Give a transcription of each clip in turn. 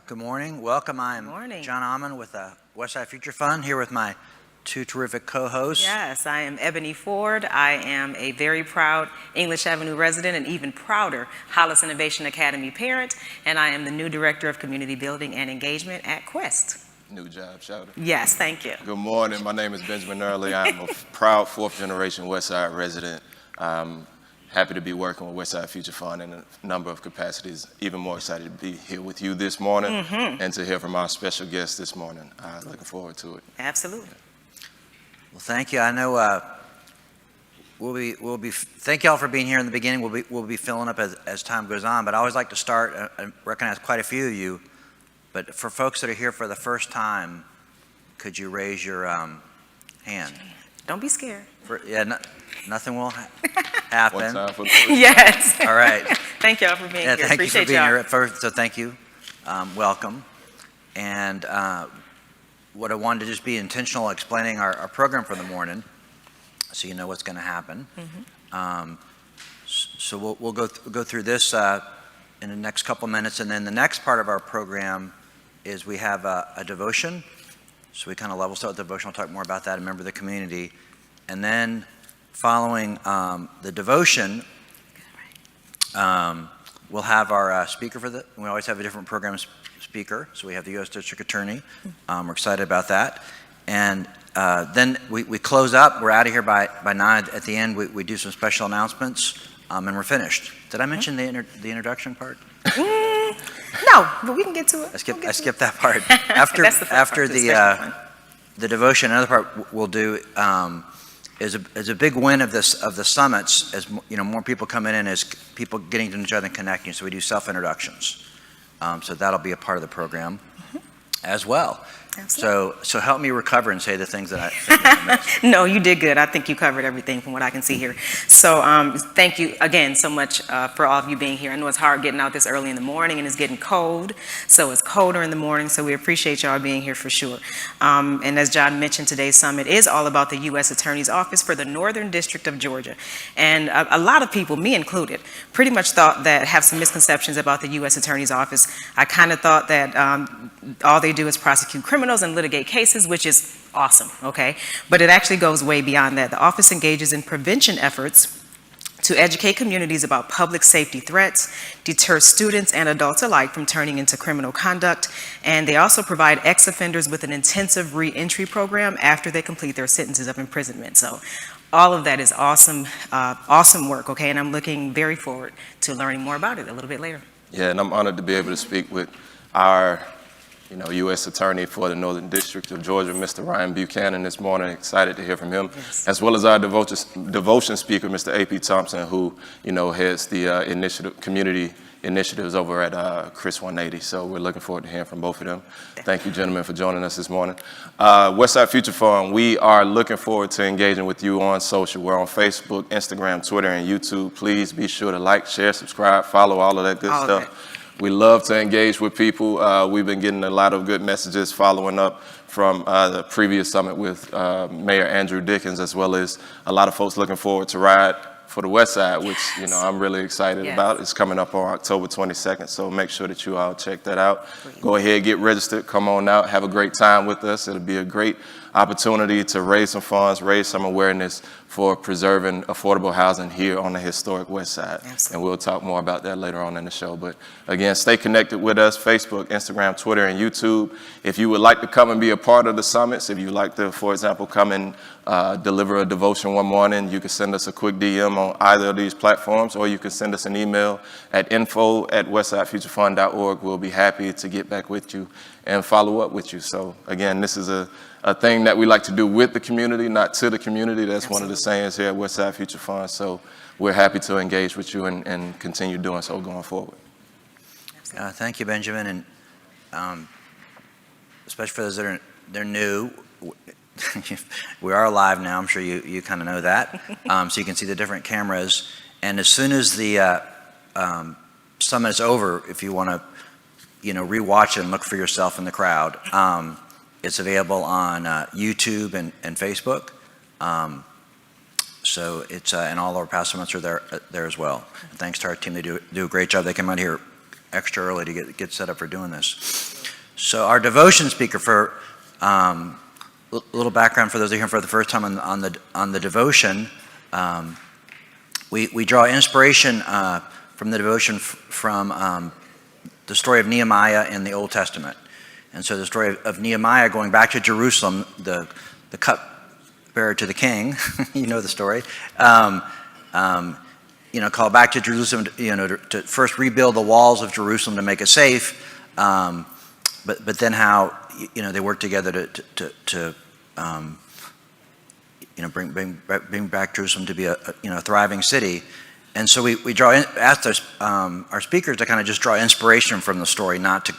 Good morning. Welcome. I'm John Ahmann with the Westside Future Fund, here with my two terrific co-hosts. Yes, I am Ebony Ford. I am a very proud English Avenue resident and even prouder Hollis Innovation Academy parent, and I am the new Director of Community Building and Engagement at Quest. New job, shout out. Yes, thank you. Good morning. My name is Benjamin Earley. I'm a proud fourth-generation Westside resident. Happy to be working with Westside Future Fund in a number of capacities. Even more excited to be here with you this morning and to hear from our special guest this morning. Looking forward to it. Absolutely. Well, thank you. I know we'll be. Thank y'all for being here in the beginning. We'll be filling up as time goes on. But I always like to start. I recognize quite a few of you. But for folks that are here for the first time, could you raise your hand? Don't be scared. Nothing will happen. One time for the Yes. All right. Thank y'all for being here. Thank you for being y'all. here at first. So thank you. Welcome. And what I wanted to just be intentional explaining our program for the morning, so you know what's going to happen. So we'll go through this in the next couple minutes, and then the next part of our program is we have a devotion. So we kind of level start with devotion. We'll talk more about that, a member of the community. And then following the devotion, we'll have our speaker we always have a different program speaker. So we have the U.S. District Attorney. We're excited about that. And then we close up. We're out of here by 9. At the end, we do some special announcements, and we're finished. Did I mention the introduction part? No, but we can get to it. I skipped that part. After the devotion, another part we'll do is a big win of the summits, as more people come in and as people getting to know each other and connecting. So we do self-introductions. So that'll be a part of the program as well. So help me recover and say the things that I missed. No, you did good. I think you covered everything from what I can see here. So thank you again so much for all of you being here. I know it's hard getting out this early in the morning and it's getting cold. So it's colder in the morning. So we appreciate y'all being here for sure. And as John mentioned, today's summit is all about the U.S. Attorney's Office for the Northern District of Georgia. And a lot of people, me included, pretty much have some misconceptions about the U.S. Attorney's Office. I kind of thought that all they do is prosecute criminals and litigate cases, which is awesome, okay? But it actually goes way beyond that. The office engages in prevention efforts to educate communities about public safety threats, deter students and adults alike from turning into criminal conduct, and they also provide ex-offenders with an intensive re-entry program after they complete their sentences of imprisonment. So all of that is awesome, awesome work, okay? And I'm looking very forward to learning more about it a little bit later. Yeah, and I'm honored to be able to speak with our U.S. Attorney for the Northern District of Georgia, Mr. Ryan Buchanan, this morning. Excited to hear from him, as well as our devotion speaker, Mr. A.P. Thompson, who heads the community initiatives over at Chris 180. So we're looking forward to hearing from both of them. Thank you, gentlemen, for joining us this morning. Westside Future Fund, we are looking forward to engaging with you on social. We're on Facebook, Instagram, Twitter, and YouTube. Please be sure to like, share, subscribe, follow, all of that good stuff. We love to engage with people. We've been getting a lot of good messages following up from the previous summit with Mayor Andrew Dickens, as well as a lot of folks looking forward to Ride for the West Side, which I'm really excited about. It's coming up on October 22nd, so make sure that you all check that out. Go ahead, get registered, come on out, have a great time with us. It'll be a great opportunity to raise some funds, raise some awareness for preserving affordable housing here on the historic West Side. And we'll talk more about that later on in the show. But again, stay connected with us, Facebook, Instagram, Twitter, and YouTube. If you would like to come and be a part of the summits, if you'd like to, for example, come and deliver a devotion one morning, you can send us a quick DM on either of these platforms, or you can send us an email at info@westsidefuturefund.org. We'll be happy to get back with you and follow up with you. So again, this is a thing that we like to do with the community, not to the community. That's one of the sayings here at Westside Future Fund. So we're happy to engage with you and continue doing so going forward. Thank you, Benjamin. And especially for those that are new, we are live now. I'm sure you kind of know that. So you can see the different cameras. And as soon as the summit is over, if you want to rewatch it and look for yourself in the crowd, it's available on YouTube and Facebook. So it's and all our past summits are there as well. And thanks to our team, they do a great job. They come out here extra early to get set up for doing this. So our devotion speaker for little background for those who are here for the first time on the devotion. We draw inspiration from the devotion from the story of Nehemiah in the Old Testament. And so the story of Nehemiah going back to Jerusalem, the cupbearer to the king, you know the story, called back to Jerusalem, to first rebuild the walls of Jerusalem to make it safe, but then how, they worked together to bring back Jerusalem to be a thriving city. And so we asked our speakers to kind of just draw inspiration from the story, not to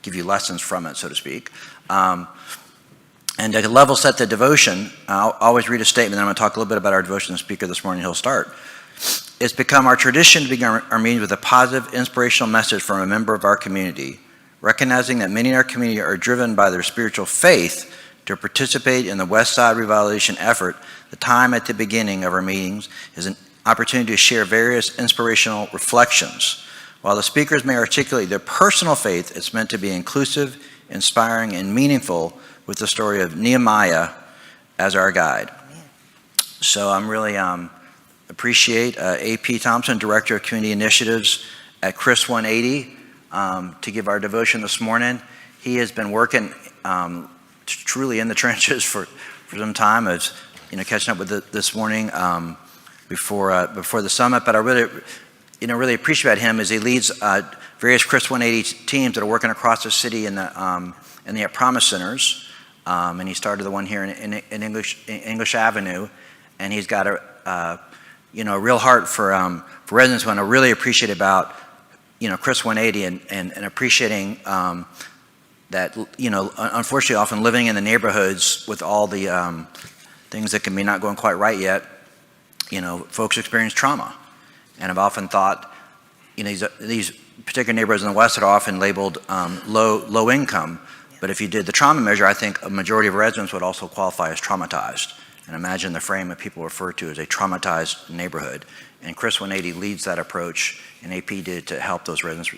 give you lessons from it, so to speak. And to level set the devotion, I'll always read a statement, and I'm going to talk a little bit about our devotion speaker this morning. He'll start. It's become our tradition to begin our meetings with a positive, inspirational message from a member of our community, recognizing that many in our community are driven by their spiritual faith to participate in the Westside revitalization effort. The time at the beginning of our meetings is an opportunity to share various inspirational reflections. While the speakers may articulate their personal faith, it's meant to be inclusive, inspiring, and meaningful, with the story of Nehemiah as our guide. So I'm really appreciate A.P. Thompson, Director of Community Initiatives at Chris 180, to give our devotion this morning. He has been working truly in the trenches for some time. I was catching up with it this morning before the summit, but I really appreciate him as he leads various Chris 180 teams that are working across the city in the Promise Centers. And he started the one here in English Avenue, and he's got a real heart for residents. What I really appreciate about Chris 180 and appreciating that unfortunately often living in the neighborhoods with all the things that can be not going quite right yet, folks experience trauma, and I've often thought these particular neighborhoods in the West are often labeled low income. But if you did the trauma measure, I think a majority of residents would also qualify as traumatized. And imagine the frame that people refer to as a traumatized neighborhood. And Chris 180 leads that approach, and AP did, to help those residents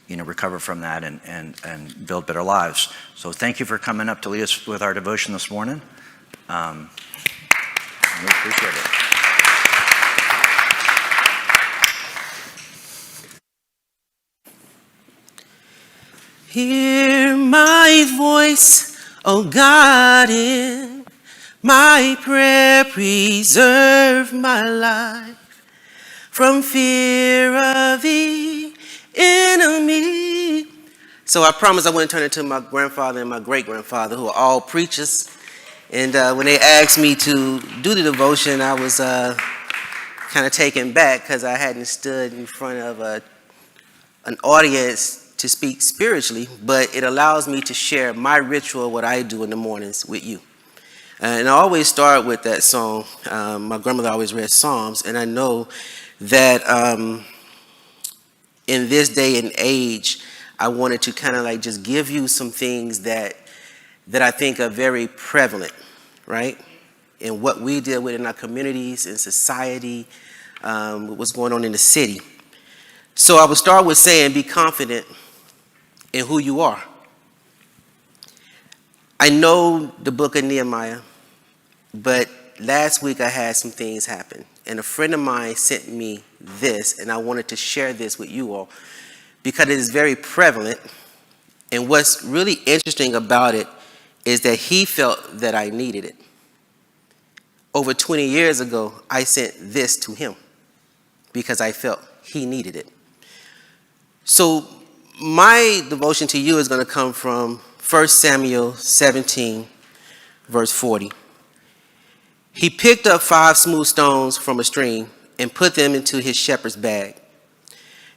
recover from that and build better lives. So thank you for coming up to lead us with our devotion this morning. We appreciate it. Hear my voice, O God, in my prayer, preserve my life from fear of the enemy. So I promised I wouldn't turn it to my grandfather and my great-grandfather, who are all preachers. And when they asked me to do the devotion, I was kind of taken back because I hadn't stood in front of an audience to speak spiritually, but it allows me to share my ritual, what I do in the mornings, with you. And I always start with that song. My grandmother always read Psalms, and I know that in this day and age, I wanted to kind of like just give you some things that I think are very prevalent, right? In what we deal with in our communities, in society, what's going on in the city. So I would start with saying, be confident in who you are. I know the book of Nehemiah, but last week I had some things happen, and a friend of mine sent me this, and I wanted to share this with you all because it is very prevalent. And what's really interesting about it is that he felt that I needed it. Over 20 years ago, I sent this to him because I felt he needed it. So my devotion to you is going to come from 1 Samuel 17, verse 40. He picked up 5 smooth stones from a stream and put them into his shepherd's bag.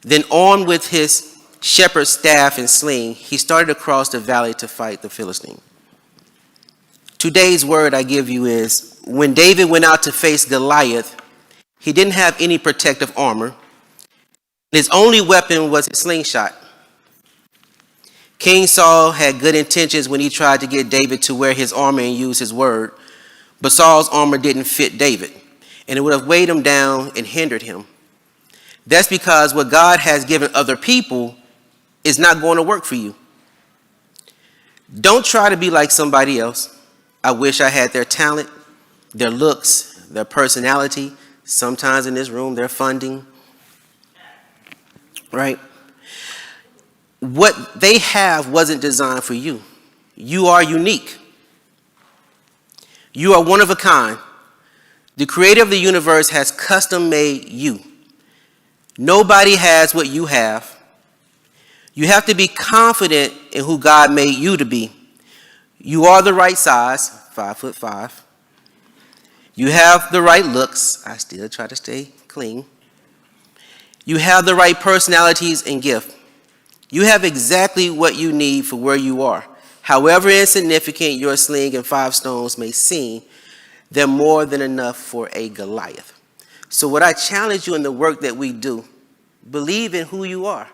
Then, armed with his shepherd's staff and sling, he started across the valley to fight the Philistine. Today's word I give you is, when David went out to face Goliath, he didn't have any protective armor. His only weapon was his slingshot. King Saul had good intentions when he tried to get David to wear his armor and use his word, but Saul's armor didn't fit David, and it would have weighed him down and hindered him. That's because what God has given other people is not going to work for you. Don't try to be like somebody else. I wish I had their talent, their looks, their personality. Sometimes in this room, their funding. Right? What they have wasn't designed for you. You are unique. You are one of a kind. The creator of the universe has custom made you. Nobody has what you have. You have to be confident in who God made you to be. You are the right size, 5'5". You have the right looks. I still try to stay clean. You have the right personalities and gift. You have exactly what you need for where you are. However insignificant your sling and 5 stones may seem, they're more than enough for a Goliath. So what I challenge you in the work that we do, believe in who you are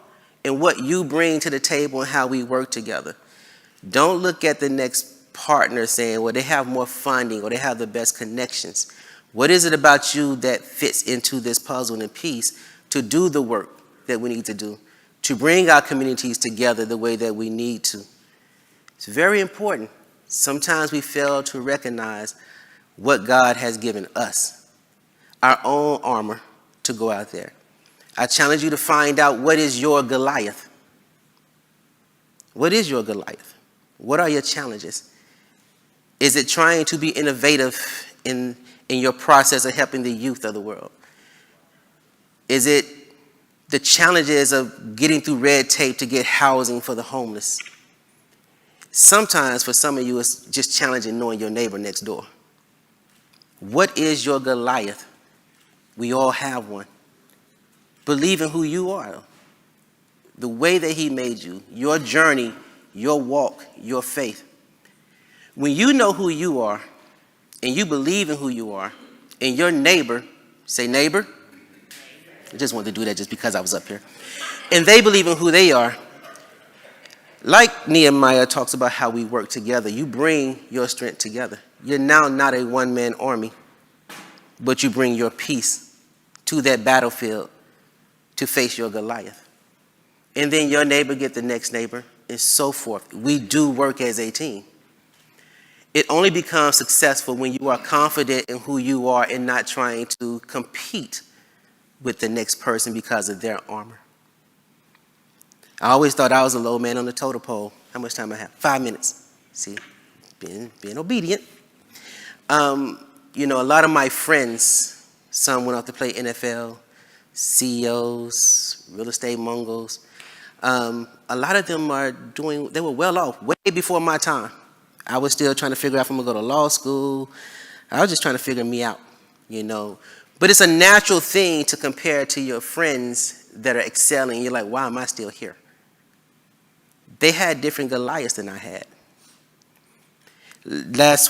and what you bring to the table and how we work together. Don't look at the next partner saying, well, they have more funding or they have the best connections. What is it about you that fits into this puzzle and piece to do the work that we need to do, to bring our communities together the way that we need to? It's very important. Sometimes we fail to recognize what God has given us, our own armor to go out there. I challenge you to find out, what is your Goliath? What is your Goliath? What are your challenges? Is it trying to be innovative in your process of helping the youth of the world? Is it the challenges of getting through red tape to get housing for the homeless? Sometimes for some of you, it's just challenging knowing your neighbor next door. What is your Goliath? We all have one. Believe in who you are, the way that he made you, your journey, your walk, your faith. When you know who you are and you believe in who you are, and your neighbor, say neighbor, I just wanted to do that just because I was up here, and they believe in who they are, like Nehemiah talks about how we work together, you bring your strength together. You're now not a one-man army, but you bring your peace to that battlefield to face your Goliath. And then your neighbor get the next neighbor, and so forth. We do work as a team. It only becomes successful when you are confident in who you are and not trying to compete with the next person because of their armor. I always thought I was a low man on the totem pole. How much time I have? 5 minutes. See, being obedient. A lot of my friends, some went off to play NFL, CEOs, real estate mongols. A lot of them they were well off way before my time. I was still trying to figure out if I'm going to go to law school. I was just trying to figure me out, But it's a natural thing to compare to your friends that are excelling. You're like, why am I still here? They had different Goliaths than I had. This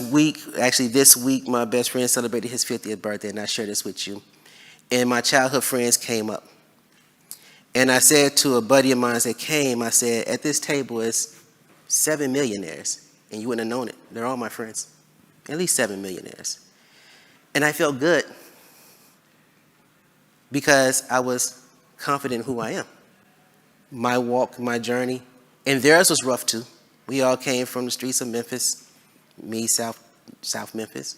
week, my best friend celebrated his 50th birthday, and I share this with you. And my childhood friends came up. And I said to a buddy of mine that came, I said, at this table is 7 millionaires. And you wouldn't have known it. They're all my friends. At least 7 millionaires. And I felt good because I was confident in who I am. My walk, my journey. And theirs was rough too. We all came from the streets of Memphis. Me, South Memphis.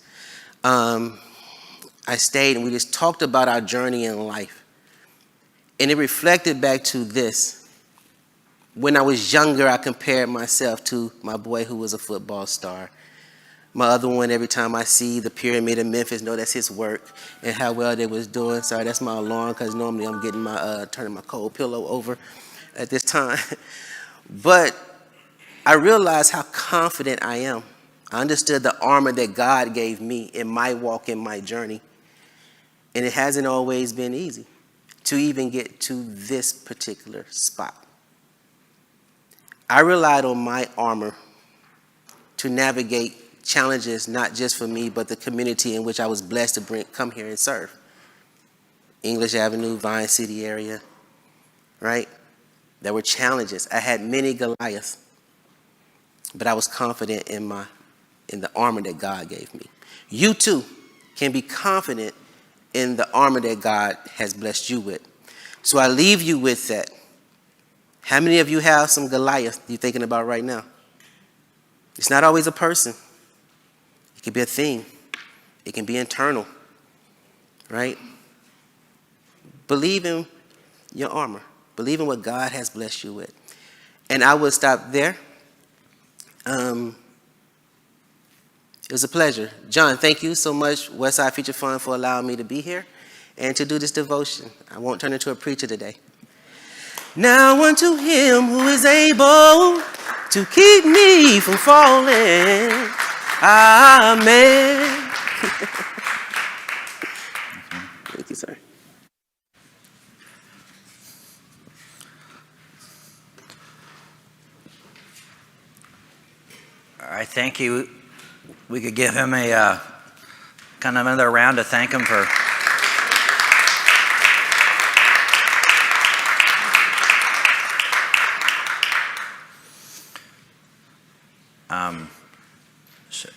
I stayed and we just talked about our journey in life. And it reflected back to this. When I was younger, I compared myself to my boy who was a football star. My other one, every time I see the pyramid of Memphis, know that's his work and how well they was doing. Sorry, that's my alarm because normally I'm getting turning my cold pillow over at this time. But I realized how confident I am. I understood the armor that God gave me in my walk, in my journey. And it hasn't always been easy to even get to this particular spot. I relied on my armor to navigate challenges, not just for me, but the community in which I was blessed to come here and serve. English Avenue, Vine City area, right? There were challenges. I had many Goliaths, but I was confident in the armor that God gave me. You too can be confident in the armor that God has blessed you with. So I leave you with that. How many of you have some Goliath you're thinking about right now? It's not always a person. It can be a thing. It can be internal, right? Believe in your armor. Believe in what God has blessed you with. And I will stop there. It was a pleasure. John, thank you so much, Westside Future Fund, for allowing me to be here and to do this devotion. I won't turn into a preacher today. Now unto him who is able to keep me from falling. Amen. Thank you, sir. All right, thank you. We could give him a kind of another round to thank him for.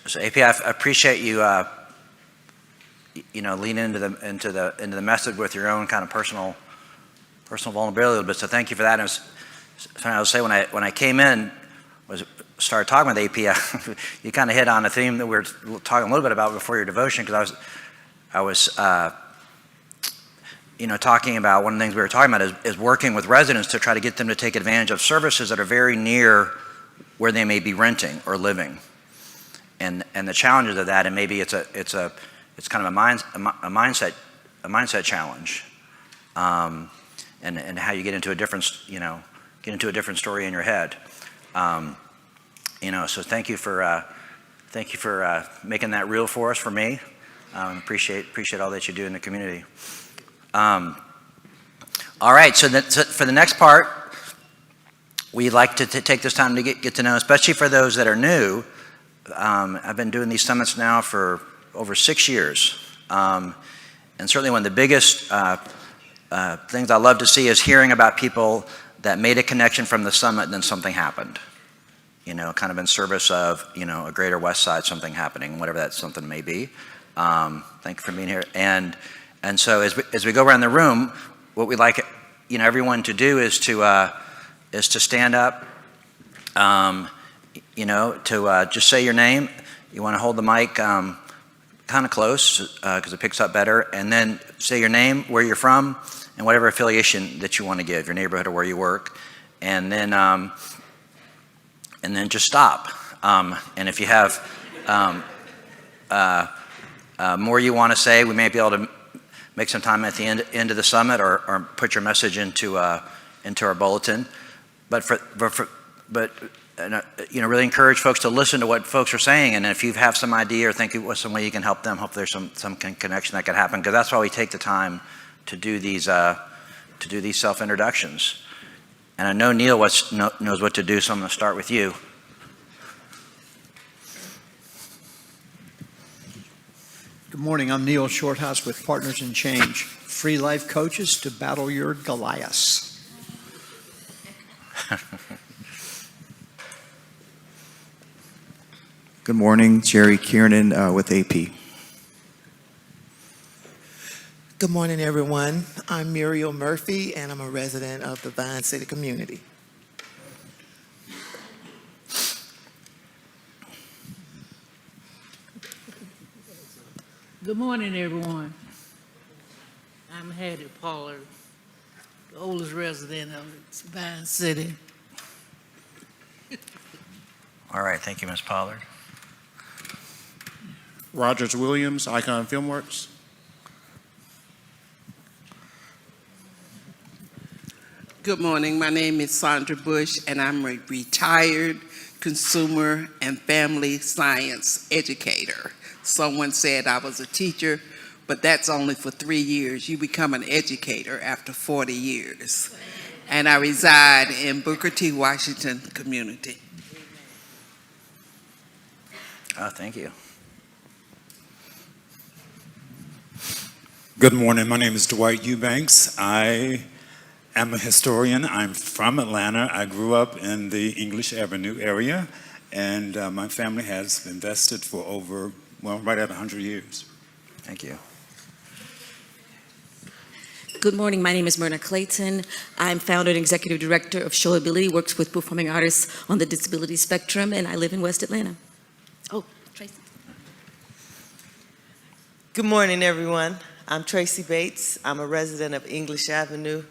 So AP, I appreciate you, leaning into the message with your own kind of personal vulnerability a little bit. So thank you for that. And I was saying when I came in, started talking with AP, you kind of hit on a theme that we were talking a little bit about before your devotion, because I was talking about one of the things we were talking about is working with residents to try to get them to take advantage of services that are very near where they may be renting or living, and the challenges of that, and maybe it's kind of a mindset challenge, and how you get into a different story in your head. So thank you for making that real for us, for me. Appreciate all that you do in the community. All right, so for the next part, we'd like to take this time to get to know, especially for those that are new. I've been doing these summits now for over 6 years, and certainly one of the biggest things I love to see is hearing about people that made a connection from the summit and then something happened. Kind of in service of, a greater Westside, something happening, whatever that something may be. Thank you for being here. And so as we go around the room, what we'd like, everyone to do is to stand up, to just say your name. You want to hold the mic kind of close because it picks up better, and then say your name, where you're from, and whatever affiliation that you want to give, your neighborhood or where you work, and then just stop. And if you have more you want to say, we may be able to make some time at the end of the summit, or put your message into our bulletin. But really encourage folks to listen to what folks are saying, and if you have some idea or think it was some way you can help them, hope there's some connection that could happen, because that's why we take the time to do these self-introductions. And I know Neil knows what to do, so I'm going to start with you. Good morning. I'm Neil Shorthouse with Partners in Change, free life coaches to battle your Goliaths. Good morning, Jerry Kiernan with AP. Good morning, everyone. I'm Muriel Murphy, and I'm a resident of the Vine City community. Good morning, everyone. I'm Hattie Pollard, the oldest resident of Vine City. All right, thank you, Ms. Pollard. Rogers Williams, Icon Filmworks. Good morning. My name is Sandra Bush, and I'm a retired consumer and family science educator. Someone said I was a teacher, but that's only for 3 years. You become an educator after 40 years. And I reside in Booker T. Washington community. Thank you. Good morning. My name is Dwight Eubanks. I am a historian. I'm from Atlanta. I grew up in the English Avenue area, and my family has invested for over, right at 100 years. Thank you. Good morning. My name is Myrna Clayton. I'm founder and executive director of Showability, works with performing artists on the disability spectrum, and I live in West Atlanta. Oh, Tracy. Good morning, everyone. I'm Tracy Bates. I'm a resident of English Avenue,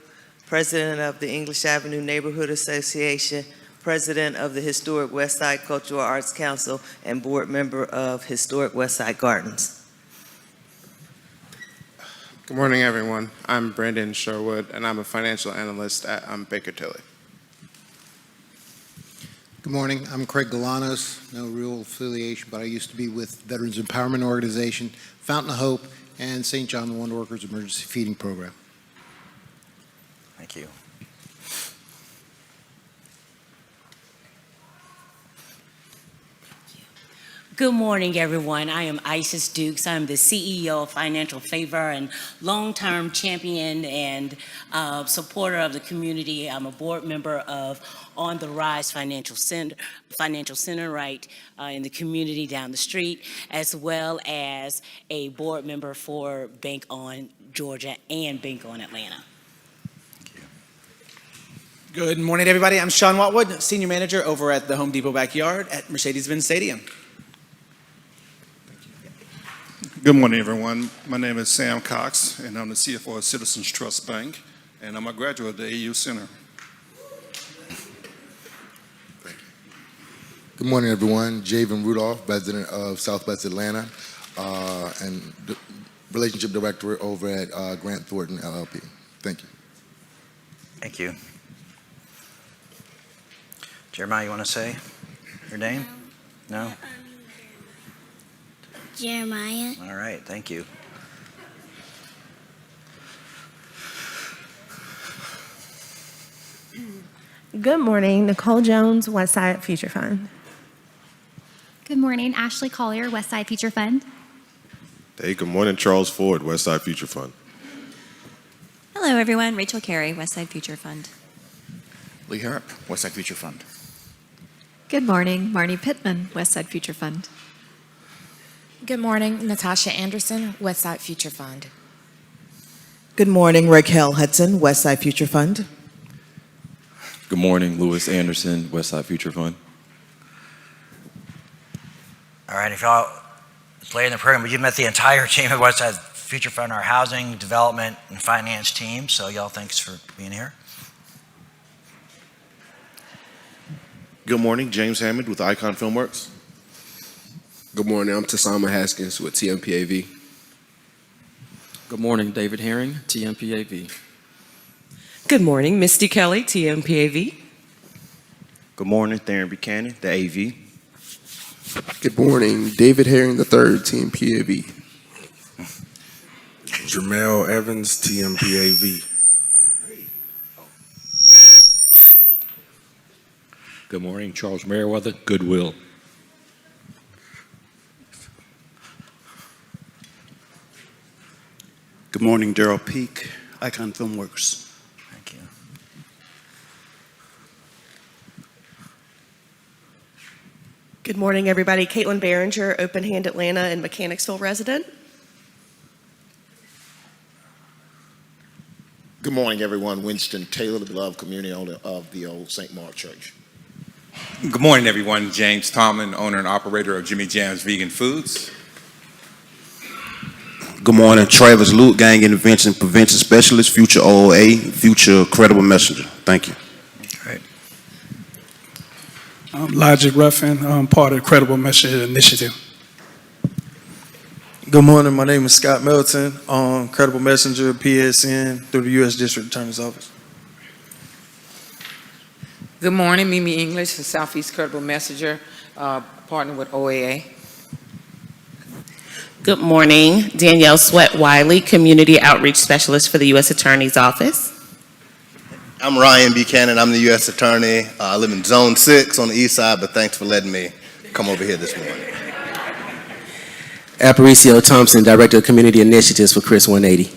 president of the English Avenue Neighborhood Association, president of the Historic Westside Cultural Arts Council, and board member of Historic Westside Gardens. Good morning, everyone. I'm Brandon Sherwood, and I'm a financial analyst at Baker Tilly. Good morning. I'm Craig Galanos. No real affiliation, but I used to be with Veterans Empowerment Organization, Fountain of Hope, and St. John the Wonder Workers Emergency Feeding Program. Thank you. Good morning, everyone. I am Isis Dukes. I'm the CEO of Financial Favor and long-term champion and supporter of the community. I'm a board member of On the Rise Financial Center right in the community down the street, as well as a board member for Bank on Georgia and Bank on Atlanta. Good morning, everybody. I'm Sean Watwood, Senior Manager over at the Home Depot Backyard at Mercedes-Benz Stadium. Good morning, everyone. My name is Sam Cox, and I'm the CFO of Citizens Trust Bank, and I'm a graduate of the AU Center. Good morning, everyone. Javen Rudolph, resident of Southwest Atlanta, and the Relationship Director over at Grant Thornton, LLP. Thank you. Thank you. Jeremiah, you want to say your name? No? Jeremiah. All right, thank you. Good morning, Nicole Jones, Westside Future Fund. Good morning, Ashley Collier, Westside Future Fund. Hey, good morning, Charles Ford, Westside Future Fund. Hello, everyone. Rachel Carey, Westside Future Fund. Lee Harp, Westside Future Fund. Good morning, Marnie Pittman, Westside Future Fund. Good morning, Natasha Anderson, Westside Future Fund. Good morning, Raquel Hudson, Westside Future Fund. Good morning, Louis Anderson, Westside Future Fund. All right, if y'all play in the program, but you met the entire team of Westside Future Fund, our housing, development, and finance team. So y'all, thanks for being here. Good morning, James Hammond with Icon Filmworks. Good morning, I'm Tassama Haskins with TMPAV. Good morning, David Herring, TMPAV. Good morning, Misty Kelly, TMPAV. Good morning, Theron Buchanan, the AV. Good morning, David Herring III, TMPAV. Jamel Evans, TMPAV. Good morning, Charles Merriweather, Goodwill. Good morning, Daryl Peak, Icon Filmworks. Thank you. Good morning, everybody. Caitlin Behringer, Open Hand Atlanta and Mechanicsville resident. Good morning, everyone. Winston Taylor, the beloved community owner of the old St. Mark Church. Good morning, everyone. James Tomlin, owner and operator of Jimmy Jam's Vegan Foods. Good morning, Travis Lute, Gang Intervention Prevention Specialist, future OOA, future credible messenger. Thank you. Great. I'm Logic Ruffin. I'm part of the Credible Messenger Initiative. Good morning. My name is Scott Melton, Credible Messenger, PSN, through the U.S. District Attorney's Office. Good morning, Mimi English, the Southeast Credible Messenger, partner with OAA. Good morning, Danielle Sweat Wiley, Community Outreach Specialist for the U.S. Attorney's Office. I'm Ryan Buchanan. I'm the U.S. Attorney. I live in Zone 6 on the east side, but thanks for letting me come over here this morning. Aparicio Thompson, Director of Community Initiatives for Chris 180.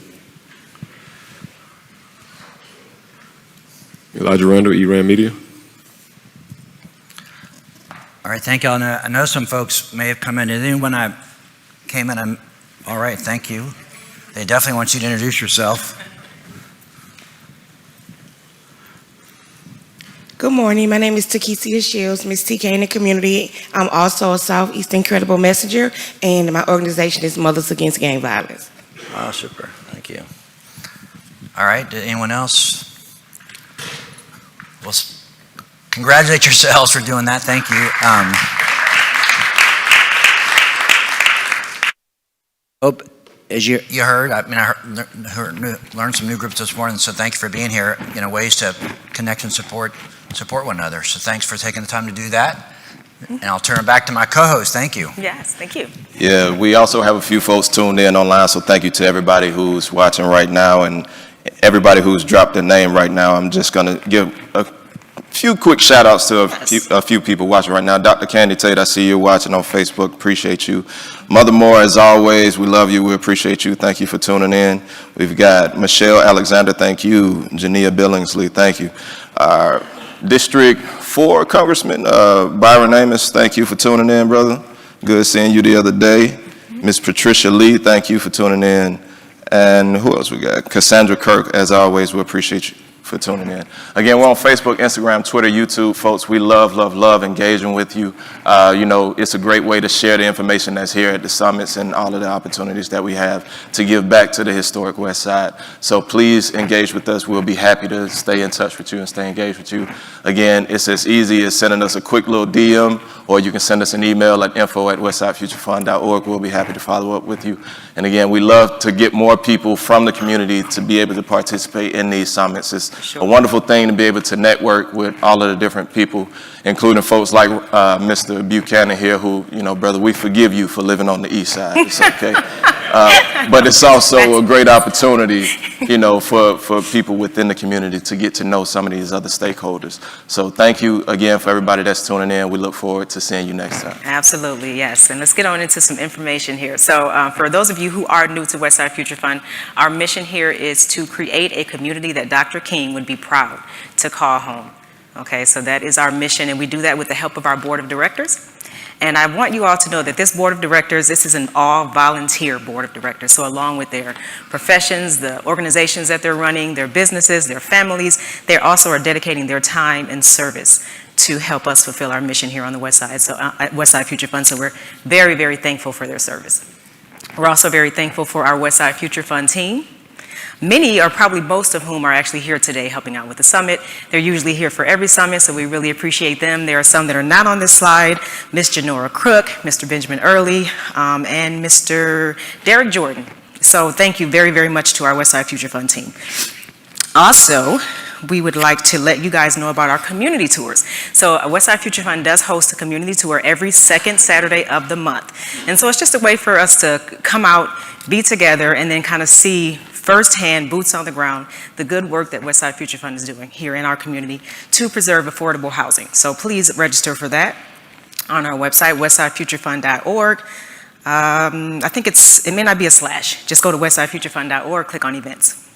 Elijah Randall, ERAM Media. All right, thank y'all. I know some folks may have come in. And then when I came in, all right, thank you. They definitely want you to introduce yourself. Good morning. My name is Takesia Shields, Miss TK in the community. I'm also a Southeastern Credible Messenger, and my organization is Mothers Against Gang Violence. Oh, super. Thank you. All right. Did anyone else? Well, congratulate yourselves for doing that. Thank you. Hope, as you heard, I learned some new groups this morning, so thank you for being here. Ways to connect and support one another. So thanks for taking the time to do that. And I'll turn it back to my co-host. Thank you. Yes, thank you. Yeah, we also have a few folks tuned in online, so thank you to everybody who's watching right now and everybody who's dropped their name right now. I'm just going to give a few quick shout outs to a few people watching right now. Dr. Candy Tate, I see you watching on Facebook. Appreciate you. Mother Moore, as always, we love you. We appreciate you. Thank you for tuning in. We've got Michelle Alexander. Thank you. Jania Billingsley. Thank you. Our District 4 Congressman Byron Amos. Thank you for tuning in, brother. Good seeing you the other day. Miss Patricia Lee. Thank you for tuning in. And who else we got? Cassandra Kirk, as always, we appreciate you for tuning in. Again, we're on Facebook, Instagram, Twitter, YouTube. Folks, we love engaging with you. It's a great way to share the information that's here at the summits and all of the opportunities that we have to give back to the historic West Side. So please engage with us. We'll be happy to stay in touch with you and stay engaged with you. Again, it's as easy as sending us a quick little DM, or you can send us an email at info@westsidefuturefund.org. We'll be happy to follow up with you. And again, we love to get more people from the community to be able to participate in these summits. It's a wonderful thing to be able to network with all of the different people, including folks like Mr. Buchanan here, who, brother, we forgive you for living on the east side. It's okay. But it's also a great opportunity, for people within the community to get to know some of these other stakeholders. So thank you again for everybody that's tuning in. We look forward to seeing you next time. Absolutely, yes. And let's get on into some information here. So for those of you who are new to Westside Future Fund, our mission here is to create a community that Dr. King would be proud to call home. Okay, so that is our mission, and we do that with the help of our board of directors. And I want you all to know that this board of directors, this is an all-volunteer board of directors. So along with their professions, the organizations that they're running, their businesses, their families, they also are dedicating their time and service to help us fulfill our mission here on the West Side, so at Westside Future Fund. So we're very, very thankful for their service. We're also very thankful for our Westside Future Fund team. Many, or probably most of whom, are actually here today helping out with the summit. They're usually here for every summit, so we really appreciate them. There are some that are not on this slide: Ms. Janora Crook, Mr. Benjamin Earley, and Mr. Derek Jordan. So thank you very, very much to our Westside Future Fund team. Also, we would like to let you guys know about our community tours. So Westside Future Fund does host a community tour every second Saturday of the month. And so it's just a way for us to come out, be together, and then kind of see firsthand, boots on the ground, the good work that Westside Future Fund is doing here in our community to preserve affordable housing. So please register for that on our website, westsidefuturefund.org. I think it may not be a slash. Just go to westsidefuturefund.org, click on events,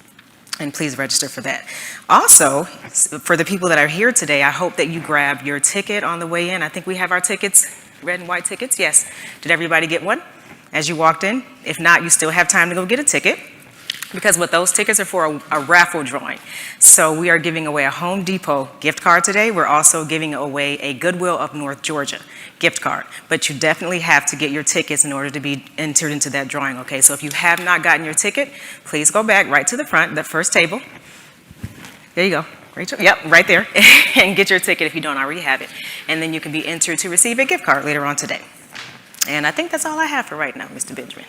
and please register for that. Also, for the people that are here today, I hope that you grab your ticket on the way in. I think we have our tickets, red and white tickets. Yes. Did everybody get one as you walked in? If not, you still have time to go get a ticket, because what those tickets are for a raffle drawing. So we are giving away a Home Depot gift card today. We're also giving away a Goodwill of North Georgia gift card. But you definitely have to get your tickets in order to be entered into that drawing, okay? So if you have not gotten your ticket, please go back right to the front, the first table. There you go. Rachel? Yep, right there. And get your ticket if you don't already have it. And then you can be entered to receive a gift card later on today. And I think that's all I have for right now, Mr. Benjamin.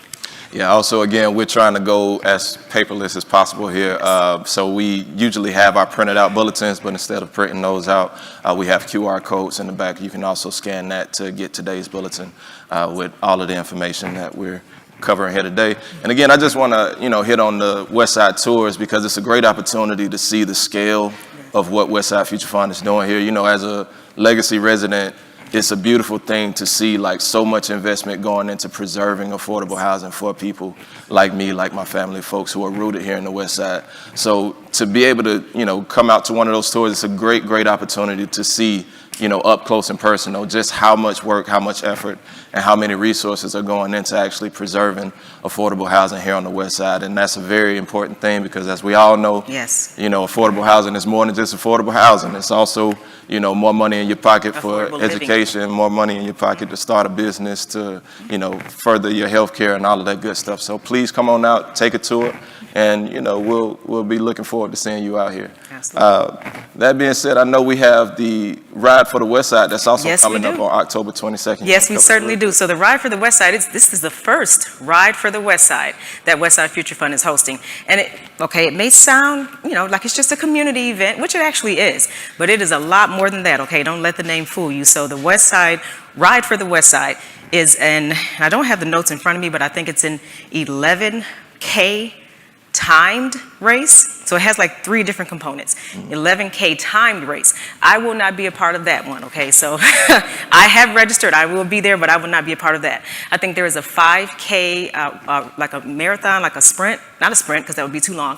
Yeah, also, again, we're trying to go as paperless as possible here. So we usually have our printed out bulletins, but instead of printing those out, we have QR codes in the back. You can also scan that to get today's bulletin with all of the information that we're covering here today. And again, I just want to, hit on the West Side tours, because it's a great opportunity to see the scale of what West Side Future Fund is doing here. As a legacy resident, it's a beautiful thing to see so much investment going into preserving affordable housing for people like me, like my family, folks who are rooted here in the West Side. So to be able to, come out to one of those tours, it's a great, great opportunity to see up close and personal, just how much work, how much effort, and how many resources are going into actually preserving affordable housing here on the West Side. And that's a very important thing because, as we all know, Yes. affordable housing is more than just affordable housing. It's also, more money in your pocket for Affordable living. education, more money in your pocket to start a business, to, further your health care and all of that good stuff. So please come on out, take a tour, and, we'll be looking forward to seeing you out here. That being said, I know we have the Ride for the West Side that's also Yes, we coming up do. on October 22nd. Yes, we certainly do. So the Ride for the West Side, this is the first Ride for the West Side that Westside Future Fund is hosting. And it may sound, like it's just a community event, which it actually is, but it is a lot more than that, okay? Don't let the name fool you. So the West Side, Ride for the West Side is I don't have the notes in front of me, but I think it's an 11K timed race. So it has like 3 different components. 11K timed race. I will not be a part of that one, okay? So I have registered. I will be there, but I will not be a part of that. I think there is a 5K, like a marathon, like a sprint. Not a sprint, because that would be too long.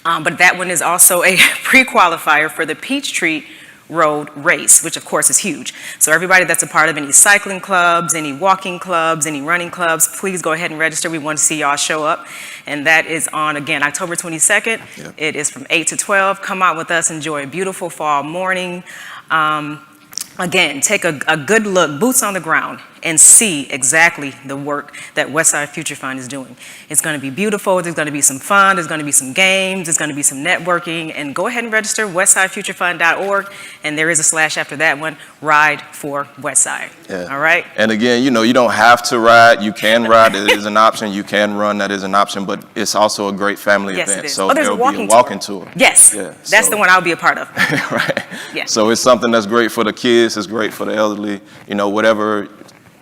But that one is also a pre-qualifier for the Peachtree Road race, which of course is huge. So everybody that's a part of any cycling clubs, any walking clubs, any running clubs, please go ahead and register. We want to see y'all show up. And that is on, again, October 22nd. Yep. It is from 8 to 12. Come out with us, enjoy a beautiful fall morning. Again, take a good look, boots on the ground, and see exactly the work that Westside Future Fund is doing. It's going to be beautiful. There's going to be some fun. There's going to be some games. There's going to be some networking. And go ahead and register, westsidefuturefund.org. And there is a / after that one, Ride for Westside. Yeah. All right? And again, you don't have to ride. You can ride. It is an option. You can run. That is an option. But it's also a great family Yes, event. it is. So There's there'll a be a walking walking tour. Yes. Yeah, That's the one I'll be a part of. Right. Yeah. So it's something that's great for the kids. It's great for the elderly. Whatever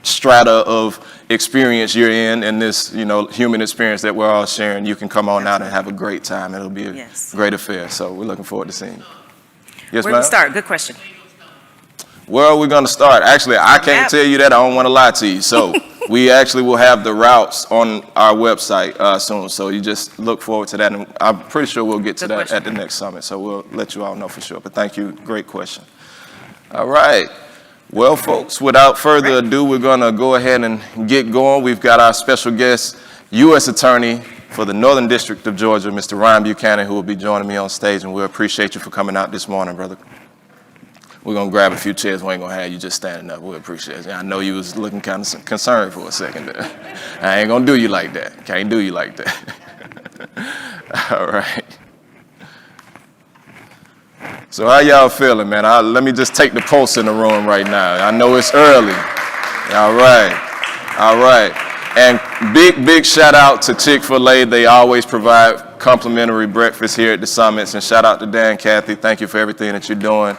strata of experience you're in this, human experience that we're all sharing, you can come on out and have a great time. It'll be a great affair. So we're looking forward to seeing you. Yes, Where do we start? Good question. Where are we going to start? Actually, I can't tell you that. I don't want to lie to you. So we actually will have the routes on our website soon. So you just look forward to that. And I'm pretty sure we'll get to that at the next summit. So we'll let you all know for sure. But thank you. Great question. All right. Well, folks, without further ado, we're going to go ahead and get going. We've got our special guest, U.S. Attorney for the Northern District of Georgia, Mr. Ryan Buchanan, who will be joining me on stage. And we appreciate you for coming out this morning, brother. We're going to grab a few chairs. We ain't going to have you just standing up. We appreciate it. I know you was looking kind of concerned for a second there. I ain't going to do you like that. Can't do you like that. All right. So how y'all feeling, man? Let me just take the pulse in the room right now. I know it's early. All right. All right. And big shout out to Chick-fil-A. They always provide complimentary breakfast here at the summits. And shout out to Dan, Kathy. Thank you for everything that you're doing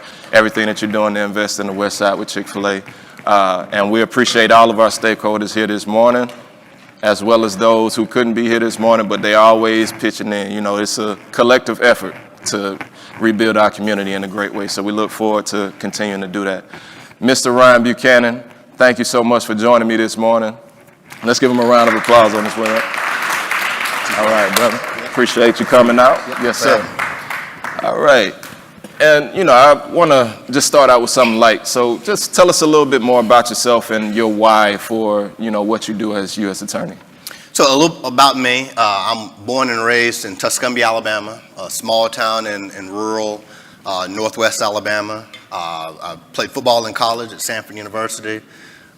to invest in the West Side with Chick-fil-A. And we appreciate all of our stakeholders here this morning, as well as those who couldn't be here this morning, but they always pitching in. It's a collective effort to rebuild our community in a great way. So we look forward to continuing to do that. Mr. Ryan Buchanan, thank you so much for joining me this morning. Let's give him a round of applause on his way up. All right, brother. Appreciate you coming out. Yes, sir. All right. And, I want to just start out with something light. So just tell us a little bit more about yourself and your why for, what you do as U.S. Attorney. So a little about me. I'm born and raised in Tuscumbia, Alabama, a small town in rural northwest Alabama. I played football in college at Sanford University.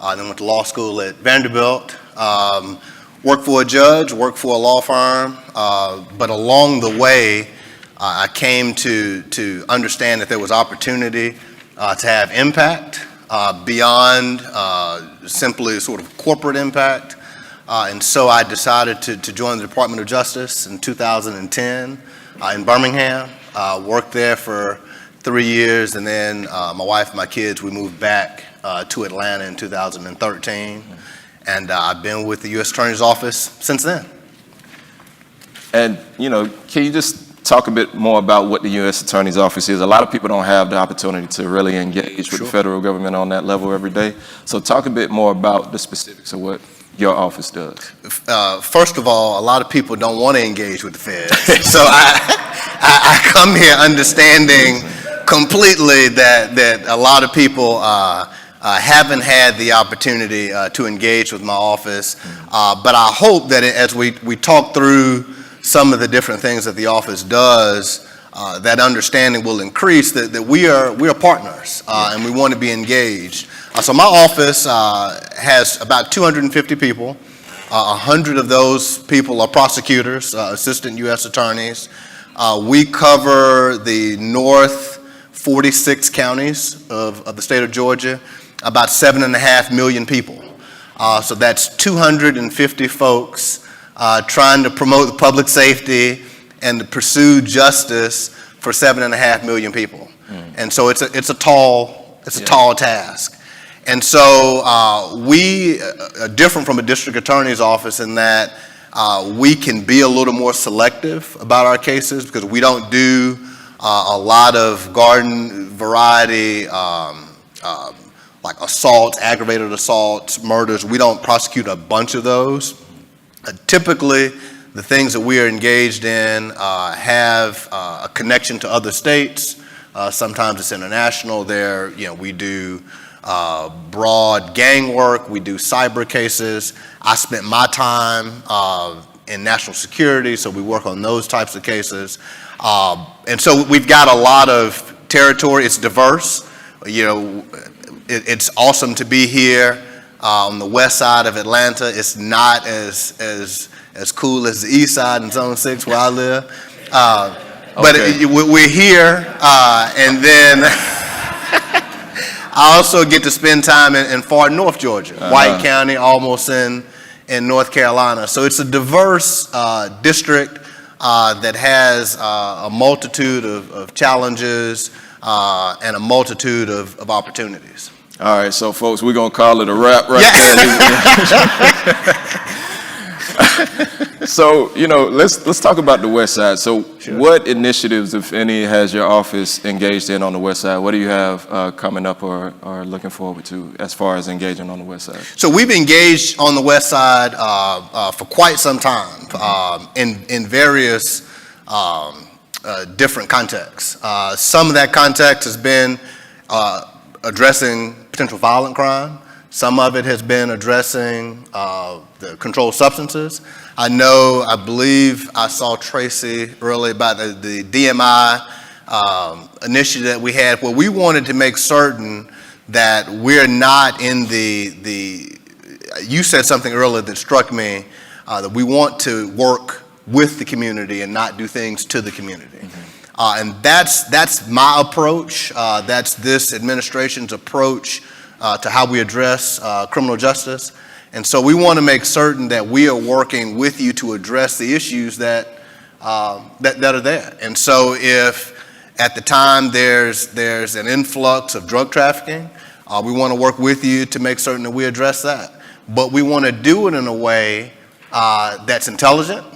Then went to law school at Vanderbilt. Worked for a judge, worked for a law firm. But along the way, I came to understand that there was opportunity to have impact beyond simply sort of corporate impact. And so I decided to join the Department of Justice in 2010 in Birmingham. Worked there for 3 years, and then my wife and my kids, we moved back to Atlanta in 2013. And I've been with the U.S. Attorney's Office since then. And, can you just talk a bit more about what the U.S. Attorney's Office is? A lot of people don't have the opportunity to really engage with the federal government on that level every day. So talk a bit more about the specifics of what your office does. First of all, a lot of people don't want to engage with the feds. So I come here understanding completely that a lot of people haven't had the opportunity to engage with my office, but I hope that as we talk through some of the different things that the office does, that understanding will increase that we are partners and we want to be engaged. So my office has about 250 people. 100 of those people are prosecutors, assistant U.S. attorneys. We cover the north 46 counties of the state of Georgia, about 7.5 million people. So that's 250 folks trying to promote public safety and to pursue justice for 7.5 million people. And so it's a tall task. And so we are different from a district attorney's office in that we can be a little more selective about our cases because we don't do a lot of garden variety like assaults, aggravated assaults, murders. We don't prosecute a bunch of those. Typically, the things that we are engaged in have a connection to other states. Sometimes it's international. We do broad gang work. We do cyber cases. I spent my time in national security, so we work on those types of cases. And so we've got a lot of territory. It's diverse. It's awesome to be here on the west side of Atlanta. It's not as cool as the east side in Zone 6 where I live. But we're here, and then I also get to spend time in far north Georgia, White County, almost in North Carolina. So it's a diverse district that has a multitude of challenges and a multitude of opportunities. All right, so folks, we're gonna call it a wrap right there. So, let's talk about the West Side. So what initiatives, if any, has your office engaged in on the West Side? What do you have coming up or looking forward to as far as engaging on the West Side? So we've engaged on the West Side for quite some time in various different contexts. Some of that context has been addressing potential violent crime. Some of it has been addressing the controlled substances. I believe I saw Tracy earlier about the DMI initiative that we had, where we wanted to make certain that we're not in you said something earlier that struck me, that we want to work with the community and not do things to the community. And that's my approach. That's this administration's approach to how we address criminal justice. And so we want to make certain that we are working with you to address the issues that are there. And so if at the time there's an influx of drug trafficking, we want to work with you to make certain that we address that. But we want to do it in a way that's intelligent.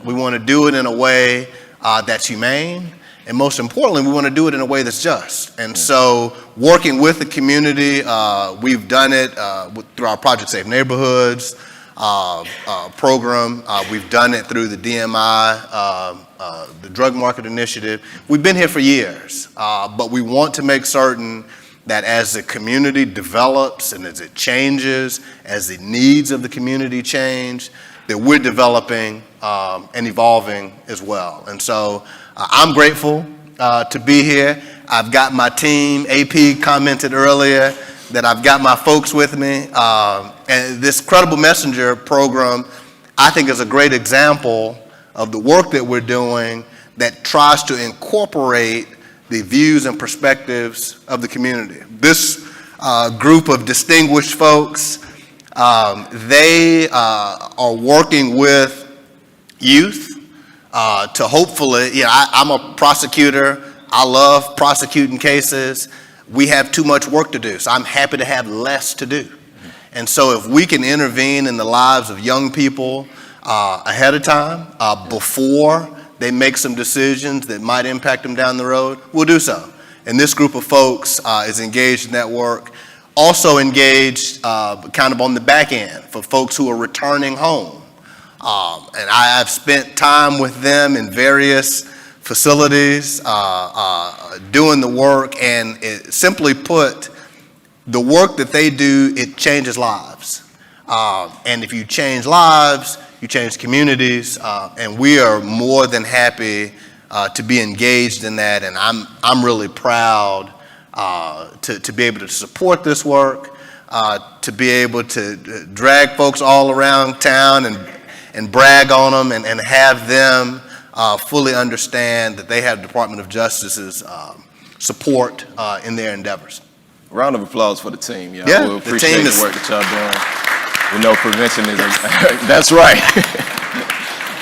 We want to do it in a way that's humane. And most importantly, we want to do it in a way that's just. And so working with the community, we've done it through our Project Safe Neighborhoods program. We've done it through the DMI, the Drug Market Initiative. We've been here for years, but we want to make certain that as the community develops and as it changes, as the needs of the community change, that we're developing and evolving as well. And so I'm grateful to be here. I've got my team. AP commented earlier that I've got my folks with me. And this Credible Messenger program, I think, is a great example of the work that we're doing that tries to incorporate the views and perspectives of the community. This group of distinguished folks, they are working with youth to hopefully, I'm a prosecutor. I love prosecuting cases. We have too much work to do, so I'm happy to have less to do. And so if we can intervene in the lives of young people ahead of time, before they make some decisions that might impact them down the road, we'll do so. And this group of folks is engaged in that work. Also engaged kind of on the back end for folks who are returning home. And I've spent time with them in various facilities, doing the work, and simply put, the work that they do, it changes lives. And if you change lives, you change communities, and we are more than happy to be engaged in that, and I'm really proud to be able to support this work, to be able to drag folks all around town and brag on them and have them fully understand that they have Department of Justice's support in their endeavors. Round of applause for the team, y'all. Yeah, we the appreciate team the is- work that y'all doing. We know prevention is that's right.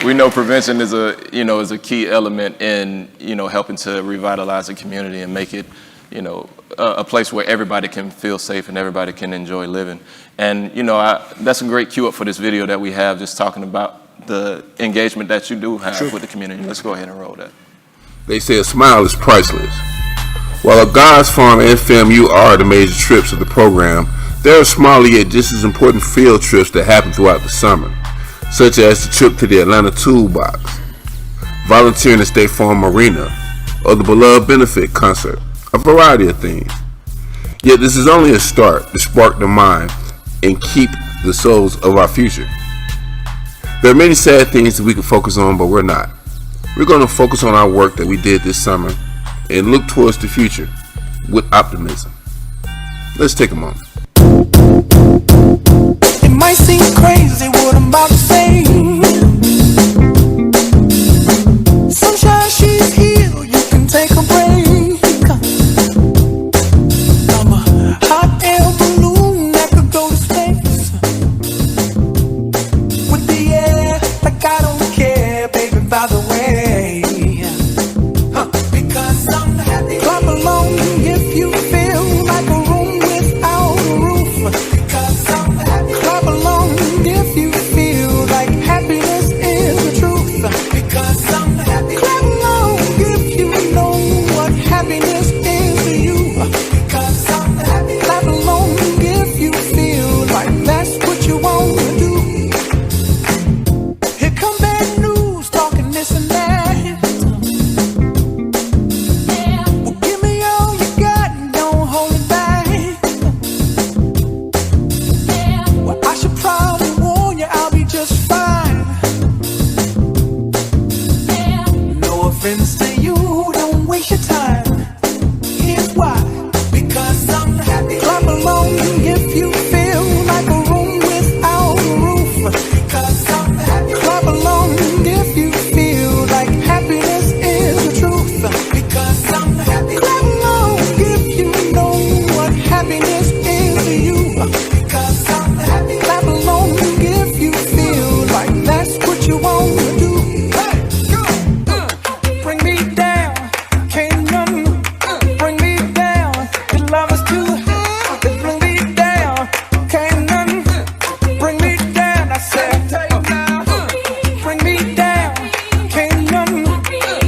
We know prevention is a key element in, helping to revitalize the community and make it, a place where everybody can feel safe and everybody can enjoy living. And, that's a great cue up for this video that we have, just talking about the engagement that you do have with the community. Let's go ahead and roll that. They say a smile is priceless. While at God's Farm and FAMU are the major trips of the program, there are smaller yet just as important field trips that happen throughout the summer, such as the trip to the Atlanta Toolbox, volunteering at State Farm Arena, or the Beloved Benefit Concert, a variety of things. Yet this is only a start to spark the mind and keep the souls of our future. There are many sad things that we can focus on, but we're not. We're going to focus on our work that we did this summer and look towards the future with optimism. Let's take a moment. It might seem crazy what I'm about to say. Sunshine, she's here, you can take a break. I'm a hot air balloon that could go to space. With the air, like I don't care, baby, by the way. Because I'm happy. Clap along if you feel like a room without a roof. Because I'm happy. Clap along if you feel like happiness is the truth. Because I'm happy. Clap along if you know what happiness is to you. Because I'm happy. Clap along if you feel like that's what you want to do. Here come bad news talking this and that. Well, give me all you got and don't hold it back. Well, I should probably warn you, I'll be just fine. No offense to you, don't waste your time. Here's why. Because I'm happy. Clap along if you feel like a room without a roof. Because I'm happy. Clap along if you feel like happiness is the truth. Because I'm happy. Clap along if you know what happiness is to you. Because I'm happy. Clap along if you feel like that's what you want to do. Bring me down, can't none bring me down. Your love is too high. Bring me down, can't none bring me down. I said, bring me down, can't none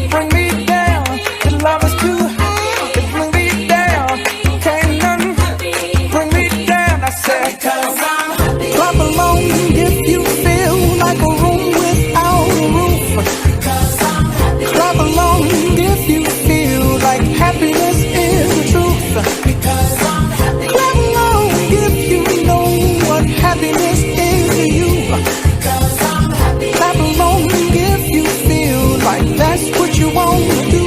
bring me down. Your love is too high. Bring me down, can't none bring me down. I said, clap along if you feel like a room without a roof. Clap along if you feel like happiness is the truth. Because I'm happy. Clap along if you know what happiness is to you. Because I'm happy. Clap along if you feel like that's what you want to do.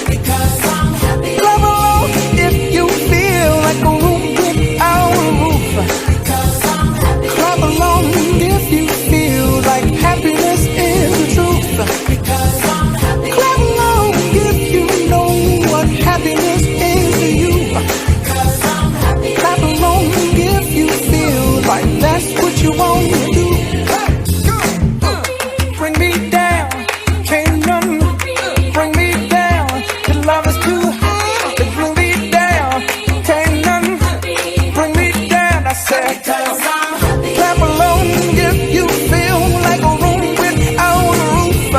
Because I'm happy. Clap along if you feel like a room without a roof. Because I'm happy. Clap along if you feel like happiness is the truth. Because I'm happy. Clap along if you know what happiness is to you. Because I'm happy. Clap along if you feel like that's what you want to do. Bring me down, can't none bring me down. Your love is too high. Bring me down, can't none bring me down. I said, clap along if you feel like a room without a roof.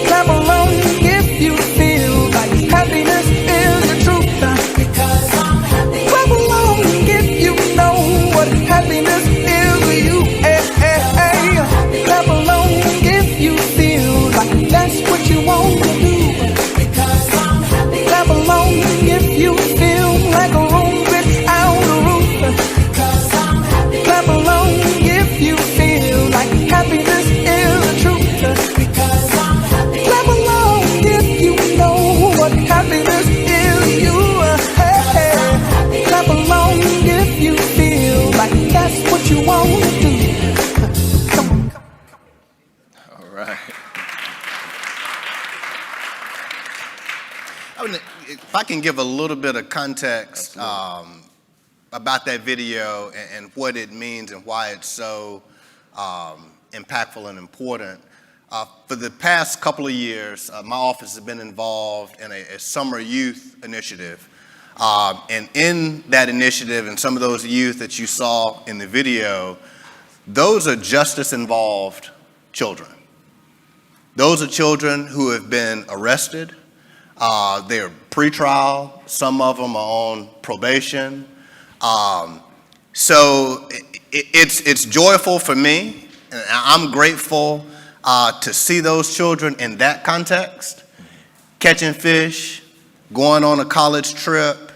Clap along if you feel like happiness is the truth. Because I'm happy. Clap along if you know what happiness is to you. Hey, hey, hey. Clap along if you feel like that's what you want can give a little bit of context about that video and what it means and why it's so impactful and important. For the past couple of years, my office has been involved in a summer youth initiative. And in that initiative and some of those youth that you saw in the video, those are justice-involved children. Those are children who have been arrested. They're pretrial. Some of them are on probation. So it's joyful for me, and I'm grateful to see those children in that context, catching fish, going on a college trip,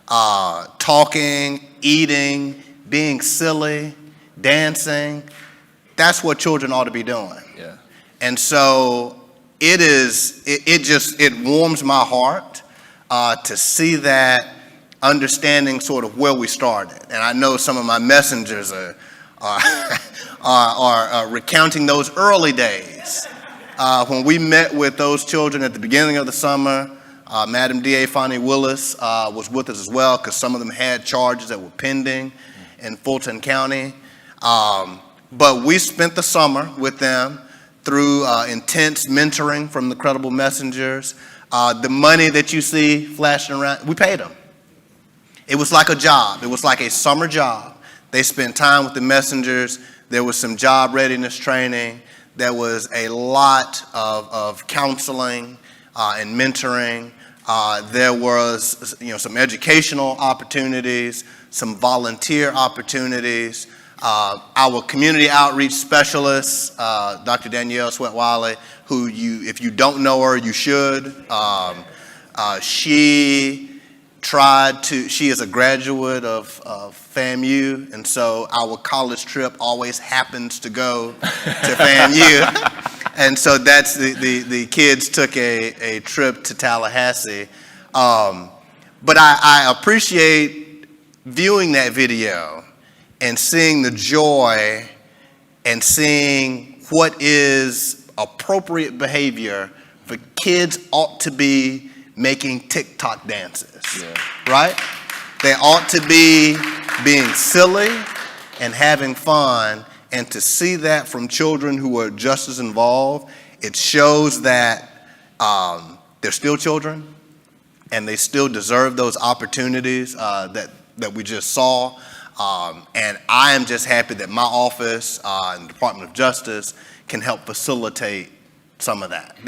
talking, eating, being silly, dancing. That's what children ought to be doing. Yeah. And so it warms my heart to see that, understanding sort of where we started. And I know some of my messengers are recounting those early days when we met with those children at the beginning of the summer. Madam D.A. Fonnie Willis was with us as well, because some of them had charges that were pending in Fulton County. But we spent the summer with them through intense mentoring from the Credible Messengers. The money that you see flashing around, we paid them. It was like a job. It was like a summer job. They spent time with the messengers. There was some job readiness training. There was a lot of counseling and mentoring. There was, some educational opportunities, some volunteer opportunities. Our community outreach specialist, Dr. Danielle Sweat-Wiley, who if you don't know her, you should. She is a graduate of FAMU, and so our college trip always happens to go to FAMU. And so that's the kids took a trip to Tallahassee. But I appreciate viewing that video and seeing the joy and seeing what is appropriate behavior for kids ought to be making TikTok dances, right? They ought to be being silly and having fun, and to see that from children who are just as involved, it shows that they're still children and they still deserve those opportunities that we just saw. And I am just happy that my office and the Department of Justice can help facilitate some of that.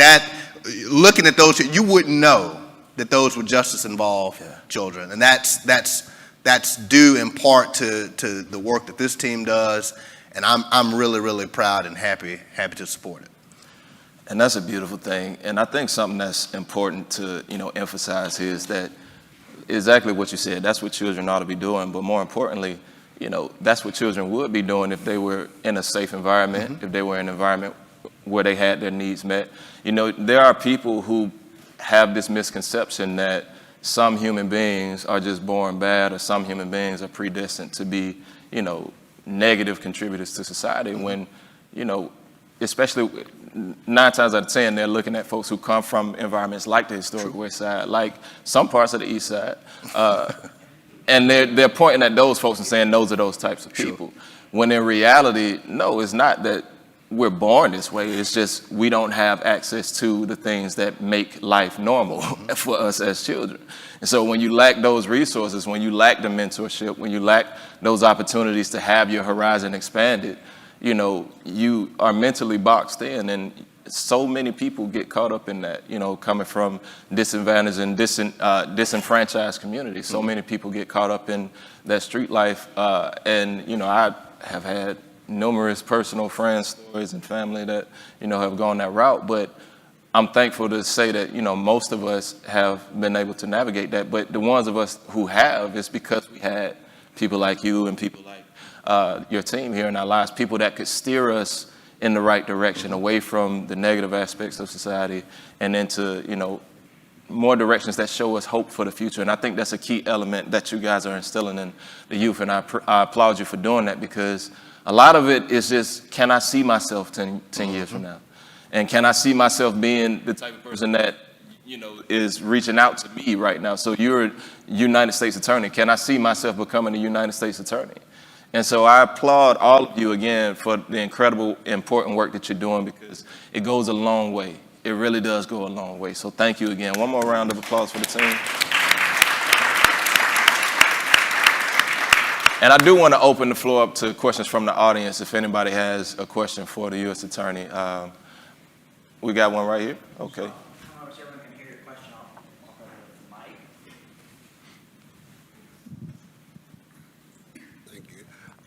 Looking at those, you wouldn't know that those were justice-involved children, and that's due in part to the work that this team does, and I'm really, really proud and happy to support it. And that's a beautiful thing. And I think something that's important to emphasize here is that exactly what you said. That's what children ought to be doing, but more importantly, that's what children would be doing if they were in a safe environment, if they were in an environment where they had their needs met. There are people who have this misconception that some human beings are just born bad, or some human beings are predestined to be, negative contributors to society, when, especially 9 times out of 10, they're looking at folks who come from environments like the historic West Side, like some parts of the East Side, and they're pointing at those folks and saying those are those types of people. When in reality, no, it's not that we're born this way. It's just we don't have access to the things that make life normal for us as children. And so when you lack those resources, when you lack the mentorship, when you lack those opportunities to have your horizon expanded, you are mentally boxed in. And so many people get caught up in that, coming from disadvantaged and disenfranchised communities. So many people get caught up in that street life. And I have had numerous personal friends, stories, and family that, have gone that route. But I'm thankful to say that, most of us have been able to navigate that. But the ones of us who have, is because we had people like you and people like your team here in our lives, people that could steer us in the right direction, away from the negative aspects of society and into, more directions that show us hope for the future. And I think that's a key element that you guys are instilling in the youth. And I applaud you for doing that, because a lot of it is just, can I see myself 10 years from now? And can I see myself being the type of person that is reaching out to me right now. So you're a United States attorney. Can I see myself becoming a United States attorney? And so I applaud all of you again for the incredible, important work that you're doing, because it goes a long way. It really does go a long way. So thank you again. One more round of applause for the team. And I do want to open the floor up to questions from the audience if anybody has a question for the U.S. Attorney. We got one right here? Okay.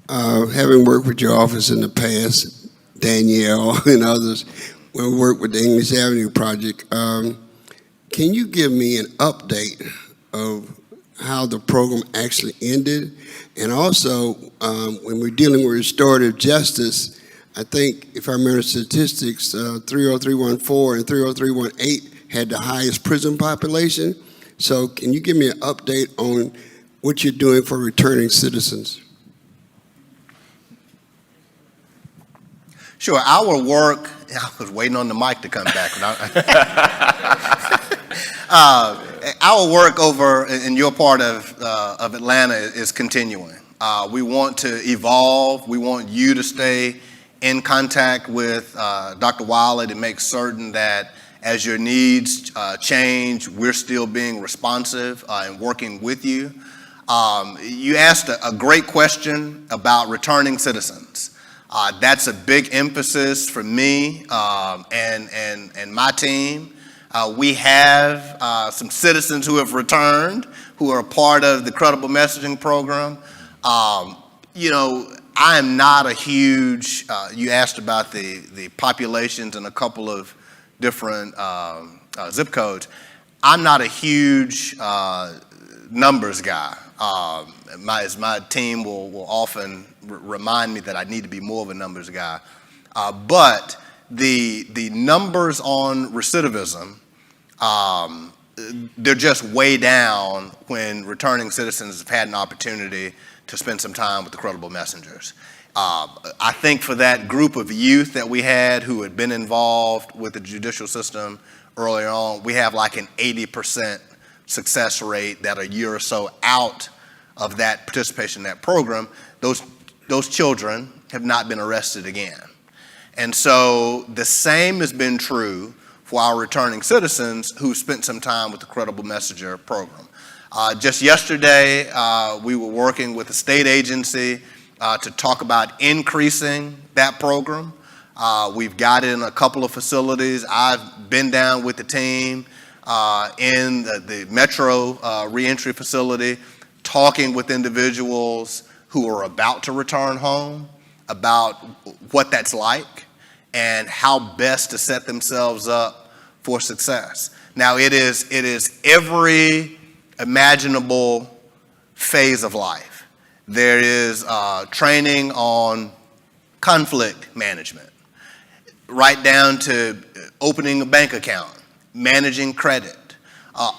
Having worked with your office in the past, Danielle and others, when we worked with the English Avenue Project, can you give me an update of how the program actually ended? And also, when we're dealing with restorative justice, I think, if I remember statistics, 30314 and 30318 had the highest prison population. So can you give me an update on what you're doing for returning citizens? Sure. Our work, I was waiting on the mic to come back. Our work over in your part of Atlanta is continuing. We want to evolve. We want you to stay in contact with Dr. Wiley to make certain that as your needs change, we're still being responsive and working with you. You asked a great question about returning citizens. That's a big emphasis for me and my team. We have some citizens who have returned, who are a part of the Credible Messaging program. I am not a huge, you asked about the populations in a couple of different zip codes. I'm not a huge numbers guy. My team will often remind me that I need to be more of a numbers guy. But the numbers on recidivism, they're just way down when returning citizens have had an opportunity to spend some time with the Credible Messengers. I think for that group of youth that we had who had been involved with the judicial system earlier on, we have like an 80% success rate that a year or so out of that participation in that program, those children have not been arrested again. And so the same has been true for our returning citizens who spent some time with the Credible Messenger program. Just yesterday, we were working with a state agency to talk about increasing that program. We've got it in a couple of facilities. I've been down with the team in the Metro reentry facility, talking with individuals who are about to return home about what that's like and how best to set themselves up for success. Now, it is every imaginable phase of life. There is training on conflict management, right down to opening a bank account, managing credit.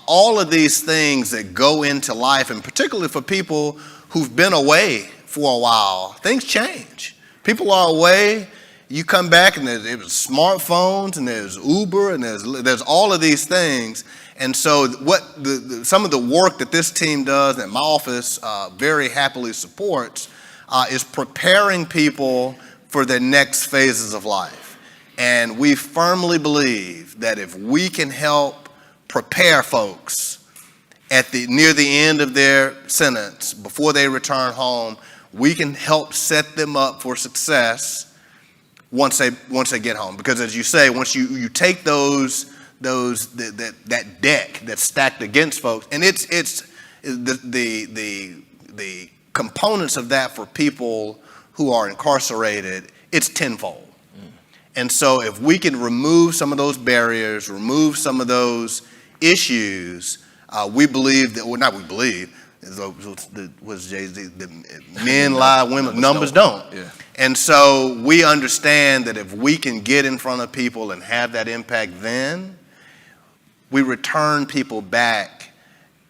All of these things that go into life, and particularly for people who've been away for a while, things change. People are away, you come back and there's smartphones and there's Uber and there's all of these things. And so what some of the work that this team does, that my office very happily supports, is preparing people for their next phases of life. And we firmly believe that if we can help prepare folks near the end of their sentence, before they return home, we can help set them up for success once they get home. Because as you say, once you take that deck that's stacked against folks, and it's the components of that for people who are incarcerated, it's tenfold. And so if we can remove some of those barriers, remove some of those issues, we believe that, well, not we believe, what's Jay-Z, the men lie, women, numbers don't. Yeah. And so we understand that if we can get in front of people and have that impact then, we return people back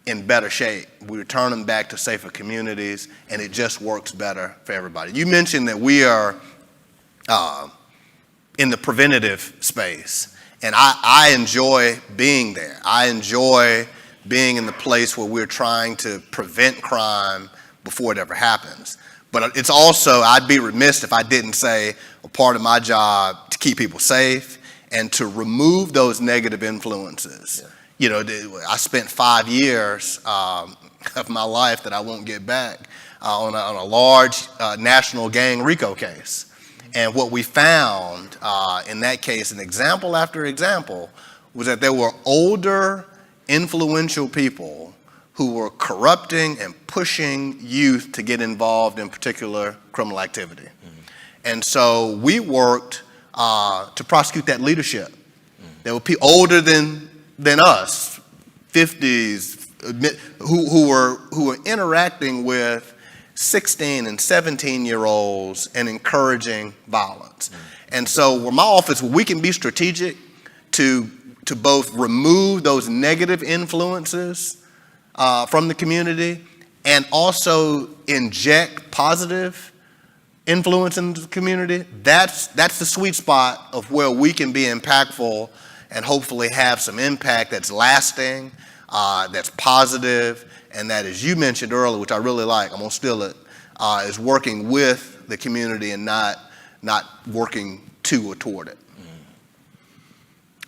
in better shape. We return them back to safer communities, and it just works better for everybody. You mentioned that we are in the preventative space, And I enjoy being there. I enjoy being in the place where we're trying to prevent crime before it ever happens. But it's also, I'd be remiss if I didn't say a part of my job to keep people safe and to remove those negative influences. Yeah. You know, I spent 5 years of my life that I won't get back on a large national gang RICO case. And what we found in that case, an example after example, was that there were older, influential people who were corrupting and pushing youth to get involved in particular criminal activity. Mm-hmm. And so we worked to prosecute that leadership. Mm-hmm. There were people older than us, 50s, who were interacting with 16 and 17-year-olds and encouraging violence. Mm-hmm. And so where my office, we can be strategic to both remove those negative influences from the community and also inject positive influence in the community. That's the sweet spot of where we can be impactful and hopefully have some impact that's lasting, that's positive, and that, as you mentioned earlier, which I really like, I'm gonna steal it, is working with the community and not working to or toward it.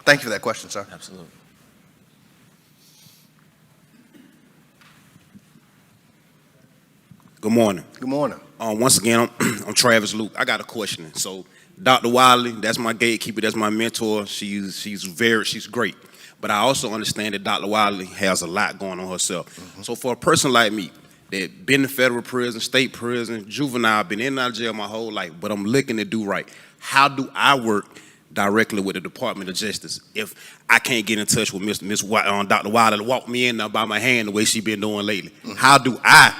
Thank you for that question, sir. Absolutely. Good morning. Good morning. Once again, I'm Travis Luke. I got a question. So, Dr. Wiley, that's my gatekeeper, that's my mentor. She's great. But I also understand that Dr. Wiley has a lot going on herself. Mm-hmm. So for a person like me that been in federal prison, state prison, juvenile, been in and out of jail my whole life, but I'm looking to do right, how do I work directly with the Department of Justice if I can't get in touch with Dr. Wiley to walk me in there by my hand the way she been doing lately? Mm-hmm. How do I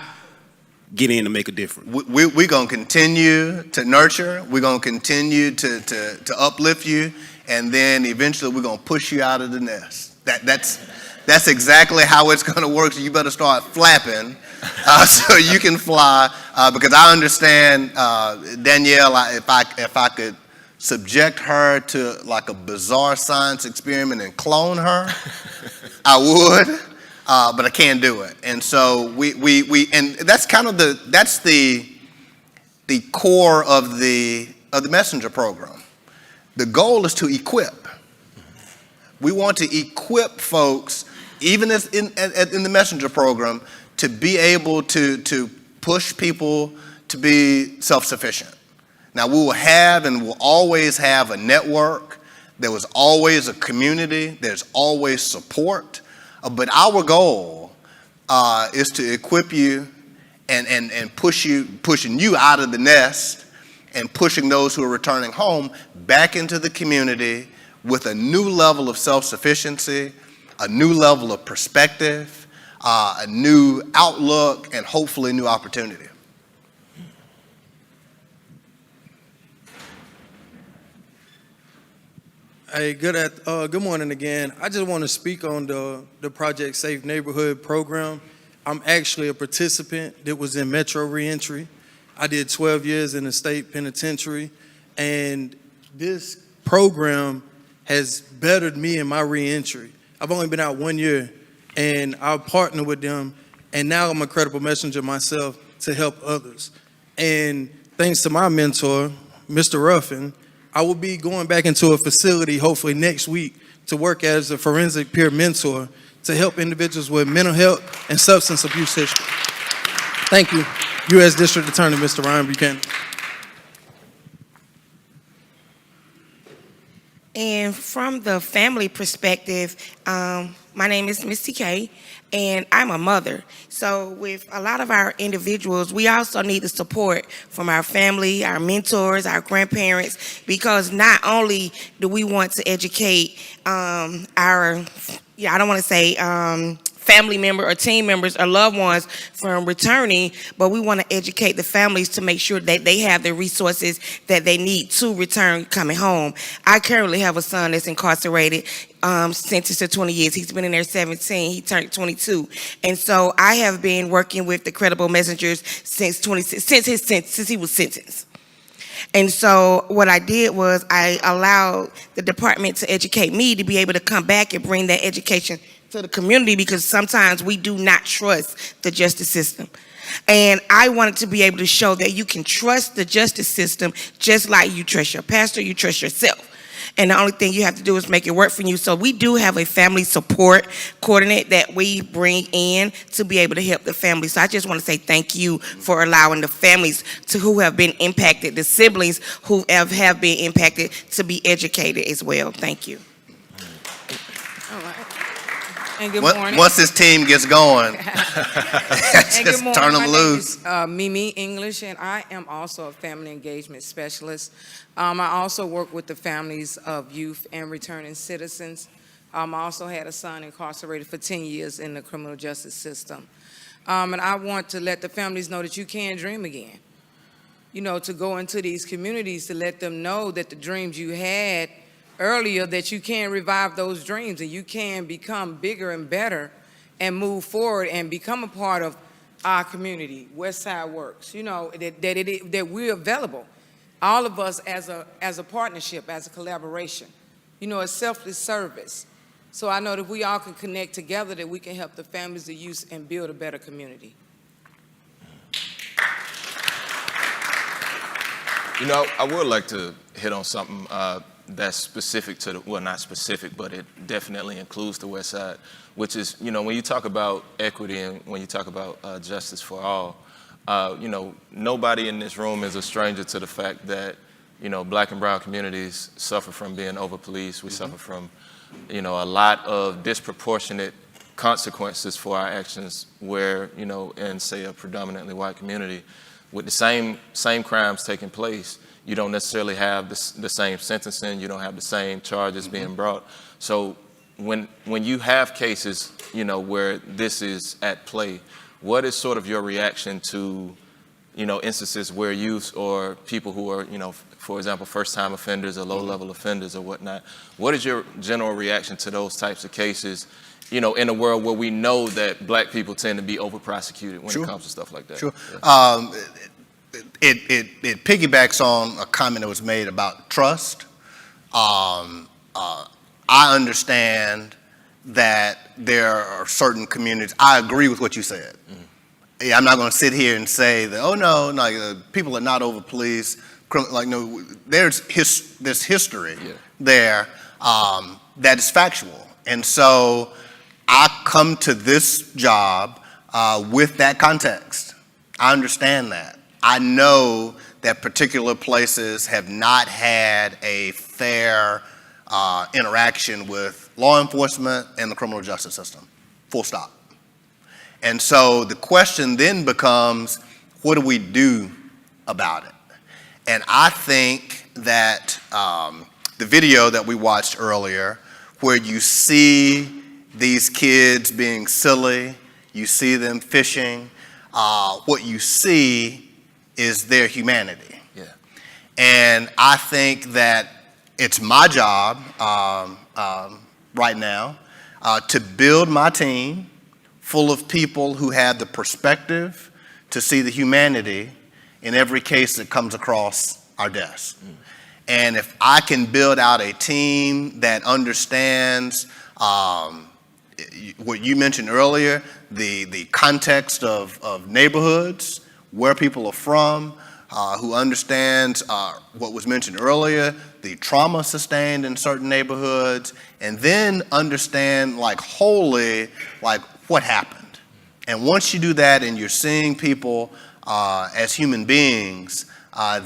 get in to make a difference? We're going to continue to nurture. We're going to continue to uplift you. And then eventually we're going to push you out of the nest. That's exactly how it's going to work. So you better start flapping so you can fly. Because I understand, Danielle, if I could subject her to like a bizarre science experiment and clone her, I would. But I can't do it. And so we and that's kind of the core of the messenger program. The goal is to equip. We want to equip folks, even as in the messenger program, to be able to push people to be self-sufficient. Now we will have and will always have a network. There was always a community. There's always support. But our goal is to equip you and pushing you out of the nest and pushing those who are returning home back into the community with a new level of self-sufficiency, a new level of perspective, a new outlook, and hopefully new opportunity. Hey, good morning again. I just want to speak on the Project Safe Neighborhood program. I'm actually a participant that was in Metro Reentry. I did 12 years in the state penitentiary, and this program has bettered me in my reentry. I've only been out 1 year, and I partner with them, and now I'm a credible messenger myself to help others. And thanks to my mentor, Mr. Ruffin, I will be going back into a facility hopefully next week to work as a forensic peer mentor to help individuals with mental health and substance abuse history. Thank you, U.S. District Attorney, Mr. Ryan Buchanan. And from the family perspective, my name is Miss TK, and I'm a mother. So with a lot of our individuals, we also need the support from our family, our mentors, our grandparents, because not only do we want to educate I don't want to say family member or team members or loved ones from returning, but we want to educate the families to make sure that they have the resources that they need to return coming home. I currently have a son that's incarcerated, sentenced to 20 years. He's been in there 17. He turned 22. And so I have been working with the credible messengers since he was sentenced. And so what I did was I allowed the department to educate me to be able to come back and bring that education to the community, because sometimes we do not trust the justice system. And I wanted to be able to show that you can trust the justice system just like you trust your pastor, you trust yourself. And the only thing you have to do is make it work for you. So we do have a family support coordinator that we bring in to be able to help the family. So I just want to say thank you for allowing the families who have been impacted, the siblings who have been impacted, to be educated as well. Thank you. All right. And good morning. Once this team gets going, And just good morning. turn them My name loose. is, Mimi English, and I am also a family engagement specialist. I also work with the families of youth and returning citizens. I also had a son incarcerated for 10 years in the criminal justice system. And I want to let the families know that you can dream again. You know, to go into these communities to let them know that the dreams you had earlier, that you can revive those dreams and you can become bigger and better and move forward and become a part of our community, Westside Works, you know, that we're available. All of us as a partnership, as a collaboration, you know, a selfless service. So I know that we all can connect together, that we can help the families, the youth, and build a better community. You know, I would like to hit on something that's specific to the, well, not specific, but it definitely includes the West Side, which is, you know, when you talk about equity and when you talk about justice for all, you know, nobody in this room is a stranger to the fact that, you know, Black and brown communities suffer from being over-policed. We suffer from, you know, a lot of disproportionate consequences for our actions where, you know, in, say, a predominantly white community, with the same crimes taking place, you don't necessarily have the same sentencing, you don't have the same charges being brought. So when you have cases, you know, where this is at play, what is sort of your reaction to, you know, instances where youth or people who are, you know, for example, first-time offenders or low-level offenders or whatnot, what is your general reaction to those types of cases, you know, in a world where we know that Black people tend to be over-prosecuted when it comes to stuff like that? Sure. Yeah. It piggybacks on a comment that was made about trust. I understand that there are certain communities. I agree with what you said. Yeah, I'm not going to sit here and say that, oh no, people are not over policed. Like, no, there's this history there that is factual, and so I come to this job with that context. I understand that. I know that particular places have not had a fair interaction with law enforcement and the criminal justice system, full stop. And so the question then becomes, what do we do about it? And I think that the video that we watched earlier, where you see these kids being silly, you see them fishing, what you see is their humanity. Yeah. And I think that it's my job right now to build my team full of people who have the perspective to see the humanity in every case that comes across our desk. And if I can build out a team that understands what you mentioned earlier, the context of neighborhoods, where people are from, who understands what was mentioned earlier, the trauma sustained in certain neighborhoods, and then understand wholly what happened. And once you do that and you're seeing people as human beings,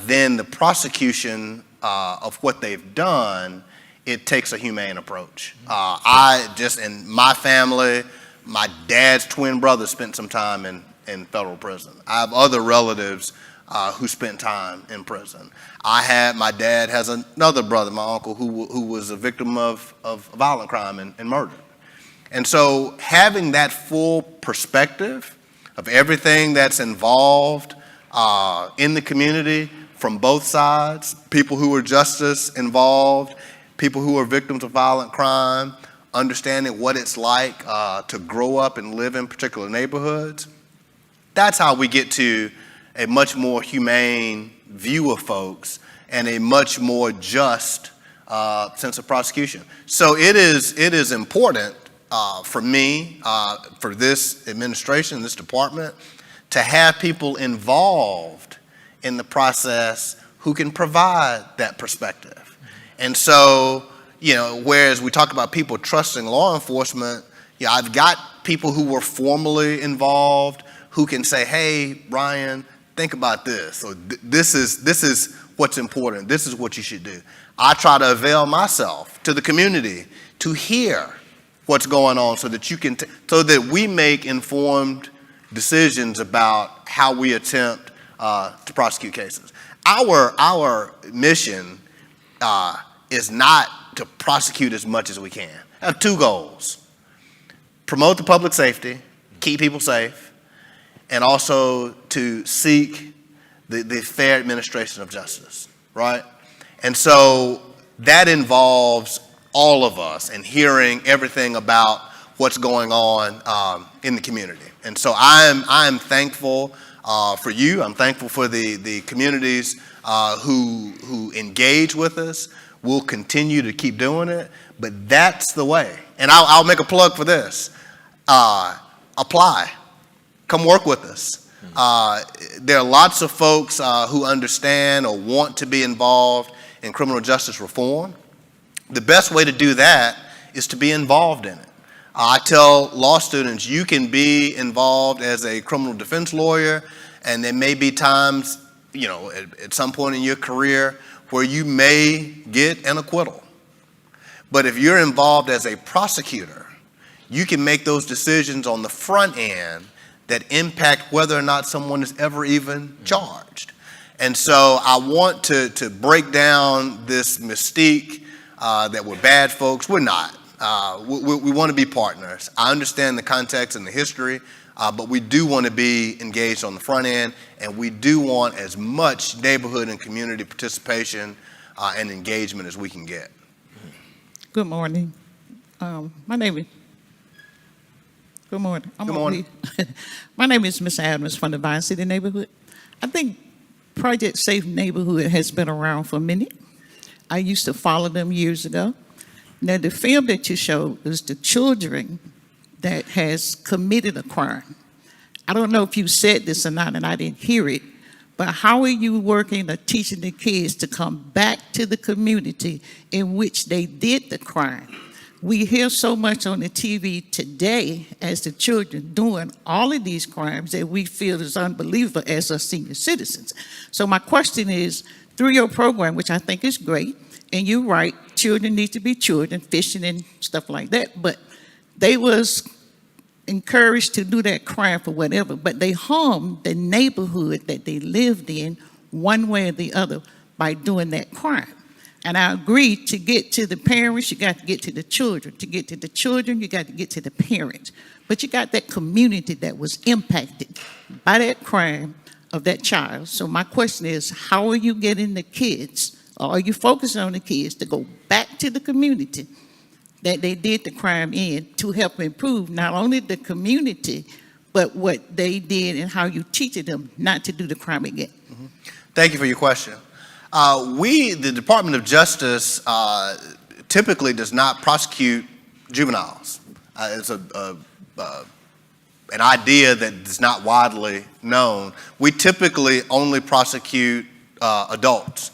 then the prosecution of what they've done, it takes a humane approach. In my family, my dad's twin brother spent some time in federal prison. I have other relatives who spent time in prison. My dad has another brother, my uncle, who was a victim of violent crime and murder. And so having that full perspective of everything that's involved in the community from both sides, people who are justice involved, people who are victims of violent crime, understanding what it's like to grow up and live in particular neighborhoods, that's how we get to a much more humane view of folks and a much more just sense of prosecution. So it is important for me, for this administration, this department, to have people involved in the process who can provide that perspective. And so, whereas we talk about people trusting law enforcement, I've got people who were formally involved who can say, hey, Ryan, think about this, or this is what's important, this is what you should do. I try to avail myself to the community to hear what's going on so that so that we make informed decisions about how we attempt to prosecute cases. Our mission is not to prosecute as much as we can. I have two goals: promote the public safety, keep people safe, and also to seek the fair administration of justice, right? And so that involves all of us and hearing everything about what's going on in the community. And so I'm thankful for you. I'm thankful for the communities who engage with us. We'll continue to keep doing it, but that's the way. And I'll make a plug for this. Apply. Come work with us. There are lots of folks who understand or want to be involved in criminal justice reform. The best way to do that is to be involved in it. I tell law students, you can be involved as a criminal defense lawyer, and there may be times, at some point in your career where you may get an acquittal. But if you're involved as a prosecutor, you can make those decisions on the front end that impact whether or not someone is ever even charged. And so I want to break down this mystique that we're bad folks. We're not. We want to be partners. I understand the context and the history, but we do want to be engaged on the front end, and we do want as much neighborhood and community participation and engagement as we can get. Good morning. My name is. Good morning. Good morning. My name is Miss Adams from the Vine City neighborhood. I think Project Safe Neighborhood has been around for a minute. I used to follow them years ago. Now, the film that you showed is the children that has committed a crime. I don't know if you said this or not, and I didn't hear it, but how are you working or teaching the kids to come back to the community in which they did the crime? We hear so much on the TV today as the children doing all of these crimes that we feel is unbelievable as our senior citizens. So my question is, through your program, which I think is great, and you're right, children need to be children, fishing and stuff like that, but they was encouraged to do that crime for whatever, but they harmed the neighborhood that they lived in one way or the other by doing that crime. And I agree, to get to the parents, you got to get to the children. To get to the children, you got to get to the parents. But you got that community that was impacted by that crime of that child. So my question is, how are you getting the kids, or are you focusing on the kids to go back to the community that they did the crime in to help improve not only the community, but what they did and how you teach them not to do the crime again? Mm-hmm. Thank you for your question. The Department of Justice typically does not prosecute juveniles. It's an idea that is not widely known. We typically only prosecute adults.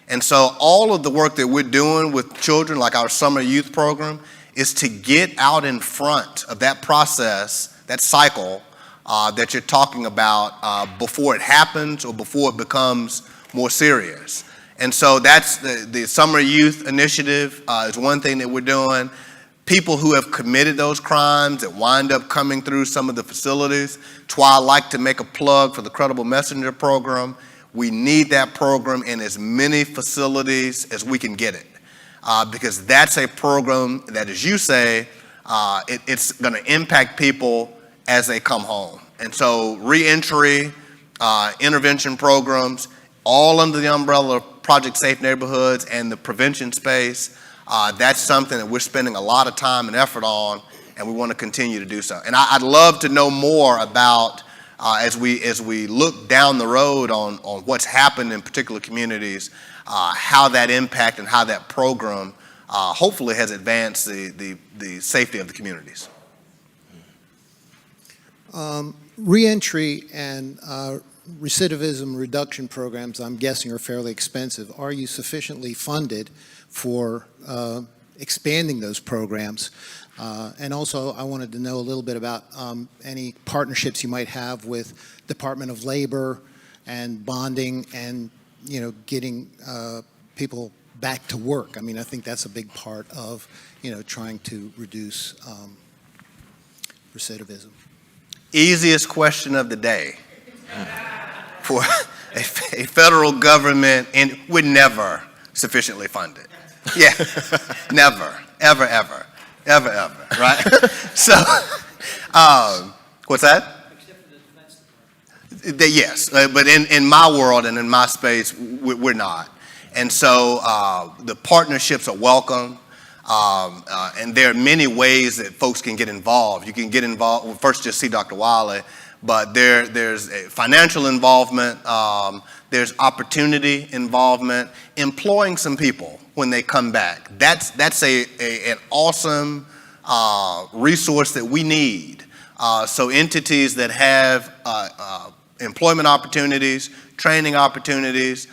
And so all of the work that we're doing with children, like our summer youth program, is to get out in front of that process, that cycle that you're talking about before it happens or before it becomes more serious. And so that's the Summer Youth Initiative is one thing that we're doing. People who have committed those crimes that wind up coming through some of the facilities. That's why I like to make a plug for the Credible Messenger program. We need that program in as many facilities as we can get it. Because that's a program that, as you say, it's going to impact people as they come home. And so reentry, intervention programs, all under the umbrella of Project Safe Neighborhoods and the prevention space, that's something that we're spending a lot of time and effort on, and we want to continue to do so. And I'd love to know more about as we look down the road on what's happened in particular communities, how that impact and how that program hopefully has advanced the safety of the communities. Reentry and recidivism reduction programs, I'm guessing, are fairly expensive. Are you sufficiently funded for expanding those programs? And also, I wanted to know a little bit about any partnerships you might have with Department of Labor and bonding and, getting people back to work. I mean, I think that's a big part of, trying to reduce recidivism. Easiest question of the day. For a federal government, and we're never sufficiently funded. Yeah, never, ever, ever, ever, ever, right? So, what's that? Yes, but in my world and in my space, we're not. And so the partnerships are welcome. And there are many ways that folks can get involved. You can get involved, well, first just see Dr. Wiley, but there's a financial involvement, there's opportunity involvement, employing some people when they come back. That's an awesome resource that we need. So entities that have employment opportunities, training opportunities,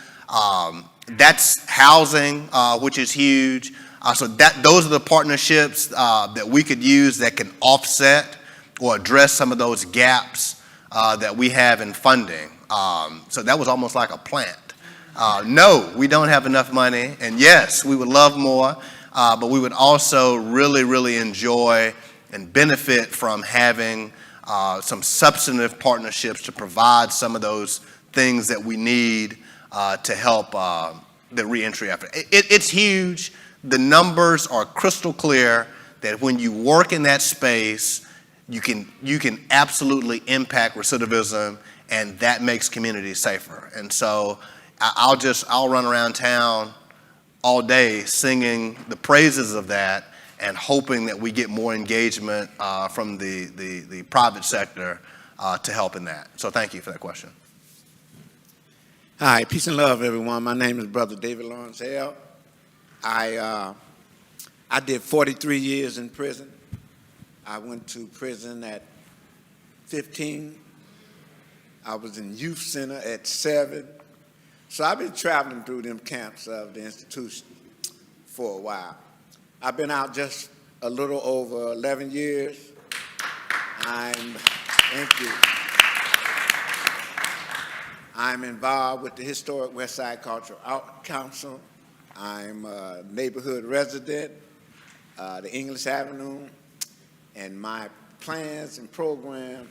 that's housing, which is huge. So those are the partnerships that we could use that can offset or address some of those gaps that we have in funding. So that was almost like a plant. No, we don't have enough money, and yes, we would love more, but we would also really, really enjoy and benefit from having some substantive partnerships to provide some of those things that we need to help the reentry effort. It's huge. The numbers are crystal clear that when you work in that space, you can absolutely impact recidivism, and that makes communities safer. And so I'll run around town all day singing the praises of that and hoping that we get more engagement from the private sector to help in that. So thank you for that question. Hi, peace and love, everyone. My name is Brother David Lawrence Hale. I did 43 years in prison. I went to prison at 15. I was in youth center at 7. So I've been traveling through them camps of the institution for a while. I've been out just a little over 11 years. Thank you. I'm involved with the Historic Westside Cultural Art Council. I'm a neighborhood resident, the English Avenue, and my plans and program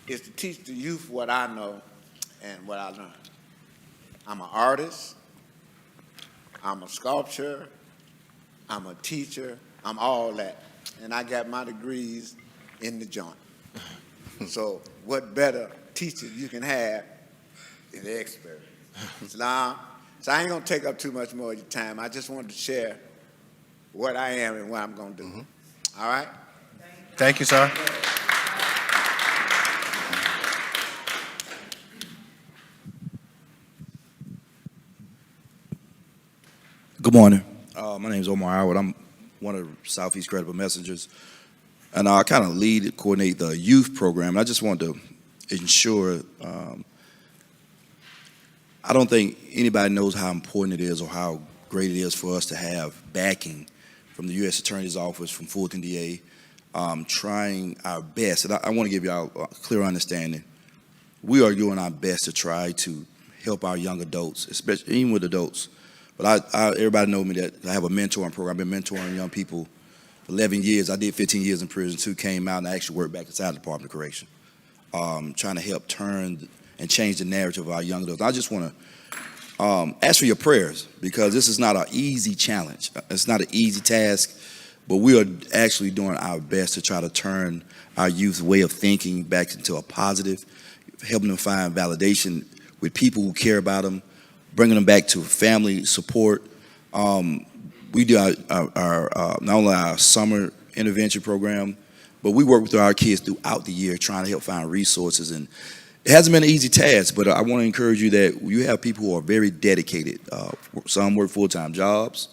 is to teach the youth what I know and what I learned. I'm an artist, I'm a sculptor, I'm a teacher, I'm all that. And I got my degrees in the joint. So what better teacher you can have than the expert? So I ain't gonna take up too much more of your time. I just wanted to share what I am and what I'm gonna do. Mm-hmm. All right? Thank you, sir. Good morning. My name is Omar Howard. I'm one of the Southeast Credible Messengers. And I kind of lead and coordinate the youth program. And I just wanted to ensure, I don't think anybody knows how important it is or how great it is for us to have backing from the U.S. Attorney's Office, from Fulton DA, trying our best. And I want to give y'all a clear understanding. We are doing our best to try to help our young adults, especially even with adults. But everybody knows me that I have a mentoring program. I've been mentoring young people for 11 years. I did 15 years in prison, 2 came out, and I actually worked back inside the Department of Correction, trying to help turn and change the narrative of our young adults. I just want to ask for your prayers, because this is not an easy challenge. It's not an easy task, but we are actually doing our best to try to turn our youth's way of thinking back into a positive, helping them find validation with people who care about them, bringing them back to family support. We do our not only our summer intervention program, But we work with our kids throughout the year trying to help find resources, and it hasn't been an easy task, but I want to encourage you that you have people who are very dedicated. Some work full-time jobs.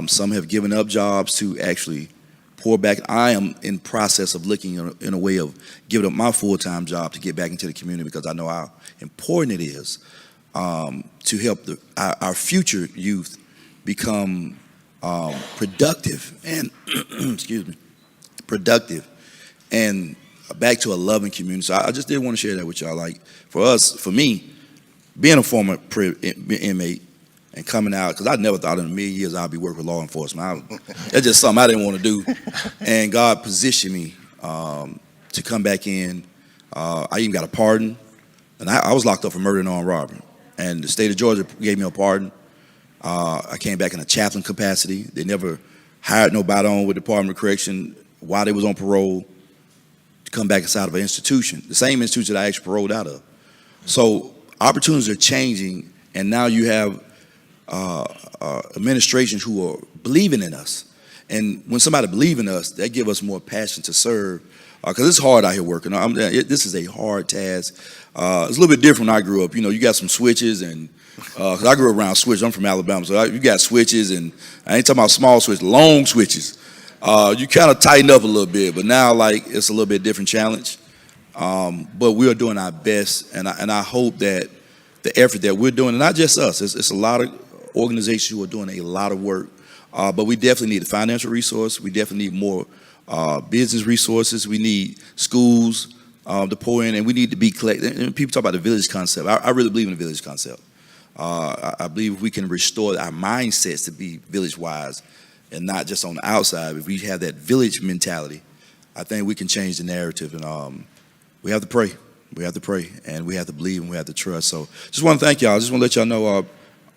Some have given up jobs to actually pour back. I am in process of looking in a way of giving up my full-time job to get back into the community because I know how important it is to help our future youth become productive and excuse me, productive and back to a loving community. So I just did want to share that with y'all. Like for me, being a former inmate and coming out, because I never thought in a million years I'd be working with law enforcement. That's just something I didn't want to do. And God positioned me to come back in. I even got a pardon. And I was locked up for murder and armed robbery. And the state of Georgia gave me a pardon. I came back in a chaplain capacity. They never hired nobody on with the Department of Correction while they was on parole to come back inside of an institution, the same institution that I actually paroled out of. So opportunities are changing, and now you have administrations who are believing in us. And when somebody believes in us, that give us more passion to serve. Because it's hard out here working. This is a hard task. It's a little bit different when I grew up. You know, you got some switches, and because I grew up around switches. I'm from Alabama, so you got switches, and I ain't talking about small switches, long switches. You kind of tighten up a little bit, but now like it's a little bit different challenge. But we are doing our best, and I hope that the effort that we're doing, and not just us, it's a lot of organizations who are doing a lot of work. But we definitely need the financial resource. We definitely need more business resources. We need schools to pour in, and we need to be collected. And people talk about the village concept. I really believe in the village concept. I believe we can restore our mindsets to be village-wise and not just on the outside. If we have that village mentality, I think we can change the narrative. And we have to pray. We have to pray, and we have to believe, and we have to trust. So just want to thank y'all. I just want to let y'all know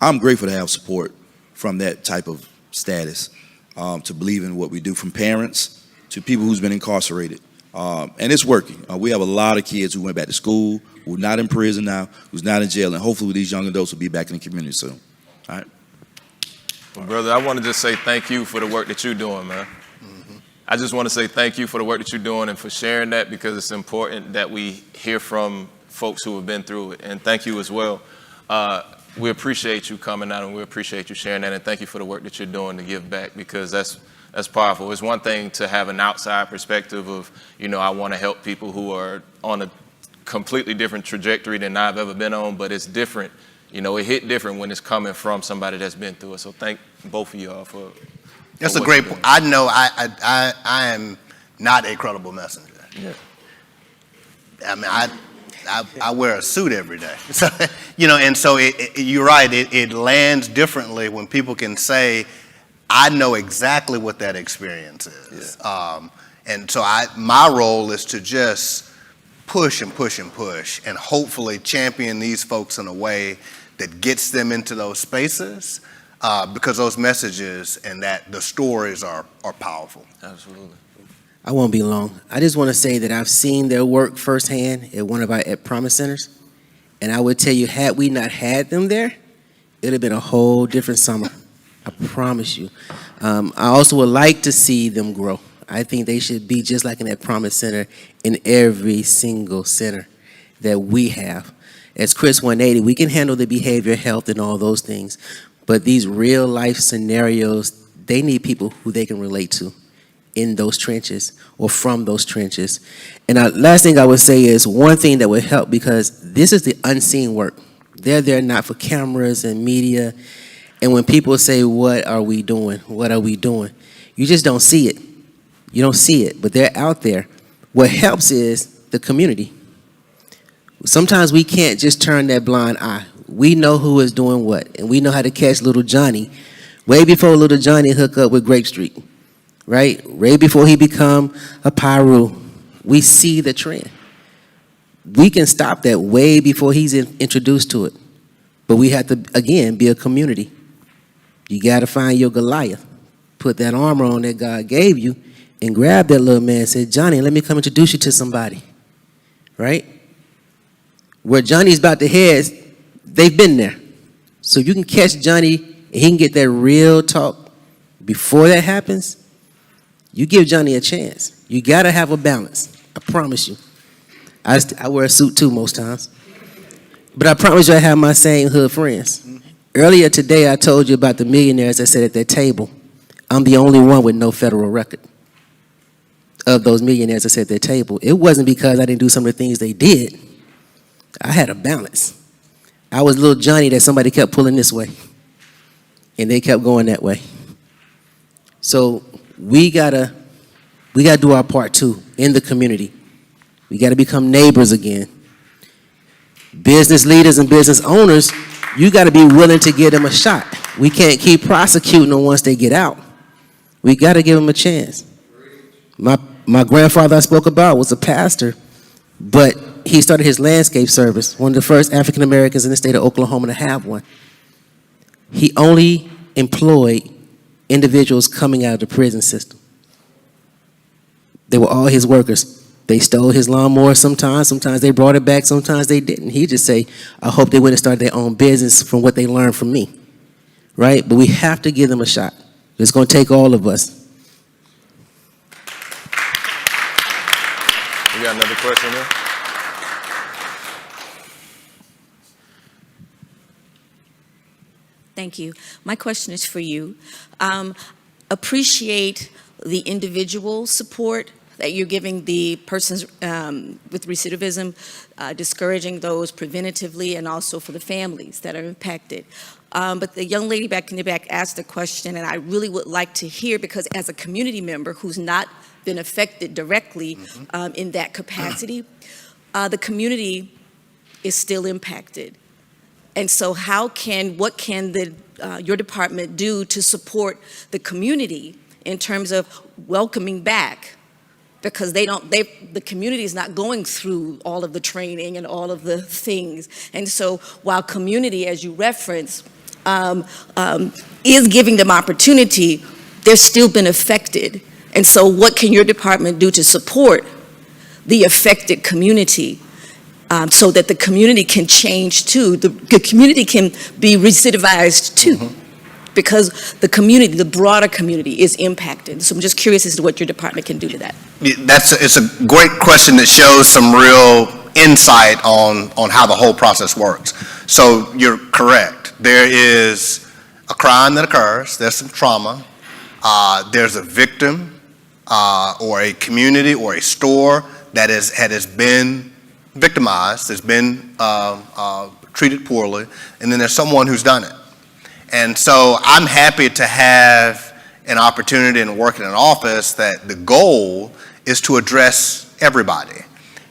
I'm grateful to have support from that type of status, to believe in what we do, from parents to people who's been incarcerated. And it's working. We have a lot of kids who went back to school, who are not in prison now, who's not in jail, and hopefully these young adults will be back in the community soon. All right. Well, brother, I want to just say thank you for the work that you're doing, man. I just want to say thank you for the work that you're doing and for sharing that, because it's important that we hear from folks who have been through it. And thank you as well. We appreciate you coming out, and we appreciate you sharing that, and thank you for the work that you're doing to give back, because that's powerful. It's one thing to have an outside perspective of, you know, I want to help people who are on a completely different trajectory than I've ever been on, but it's different. You know, it hit different when it's coming from somebody that's been through it. So thank both of y'all for That's a great point. I know I am not a credible messenger. Yeah. I mean, I wear a suit every day. So, you know, and so you're right. It lands differently when people can say, I know exactly what that experience is. Yeah. And so my role is to just push and push and push, and hopefully champion these folks in a way that gets them into those spaces, because those messages and that the stories are powerful. Absolutely. I won't be long. I just want to say that I've seen their work firsthand at one of our Promise Centers, and I would tell you, had we not had them there, it would have been a whole different summer. I promise you. I also would like to see them grow. I think they should be just like in that Promise Center in every single center that we have. As Chris 180, we can handle the behavior, health, and all those things, but these real life scenarios, they need people who they can relate to in those trenches or from those trenches. And last thing I would say is one thing that would help, because this is the unseen work. They're there not for cameras and media. And when people say, what are we doing? What are we doing? You just don't see it. You don't see it, but they're out there. What helps is the community. Sometimes we can't just turn that blind eye. We know who is doing what, and we know how to catch little Johnny way before little Johnny hook up with Grape Street, right? Way before he become a Pyru. We see the trend. We can stop that way before he's introduced to it. But we have to, again, be a community. You got to find your Goliath. Put that armor on that God gave you and grab that little man and say, Johnny, let me come introduce you to somebody, right? Where Johnny's about to head, they've been there. So you can catch Johnny and he can get that real talk before that happens. You give Johnny a chance. You got to have a balance. I promise you. I wear a suit too most times. But I promise you I have my same hood friends. Earlier today, I told you about the millionaires that sat at their table. I'm the only one with no federal record of those millionaires that sat at their table. It wasn't because I didn't do some of the things they did. I had a balance. I was little Johnny that somebody kept pulling this way, and they kept going that way. So we gotta do our part too in the community. We gotta become neighbors again. Business leaders and business owners, you gotta be willing to give them a shot. We can't keep prosecuting them once they get out. We gotta give them a chance. My grandfather I spoke about was a pastor, but he started his landscape service, one of the first African Americans in the state of Oklahoma to have one. He only employed individuals coming out of the prison system. They were all his workers. They stole his lawnmower sometimes they brought it back, sometimes they didn't. He just say, I hope they went and started their own business from what they learned from me, right? But we have to give them a shot. It's gonna take all of us. We got another question there? Thank you. My question is for you. Appreciate the individual support that you're giving the persons with recidivism, discouraging those preventatively, and also for the families that are impacted. But the young lady back in the back asked a question, and I really would like to hear, because as a community member who's not been affected directly in that capacity, the community is still impacted. And so what can your department do to support the community in terms of welcoming back? Because the community is not going through all of the training and all of the things. And so while community, as you reference, is giving them opportunity, they've still been affected. And so what can your department do to support the affected community so that the community can change too? The community can be recidivized too. Because the community, the broader community, is impacted. So I'm just curious as to what your department can do to that. It's a great question that shows some real insight on how the whole process works. So you're correct. There is a crime that occurs. There's some trauma. There's a victim or a community or a store that has been victimized, has been treated poorly, and then there's someone who's done it. And so I'm happy to have an opportunity and work in an office that the goal is to address everybody.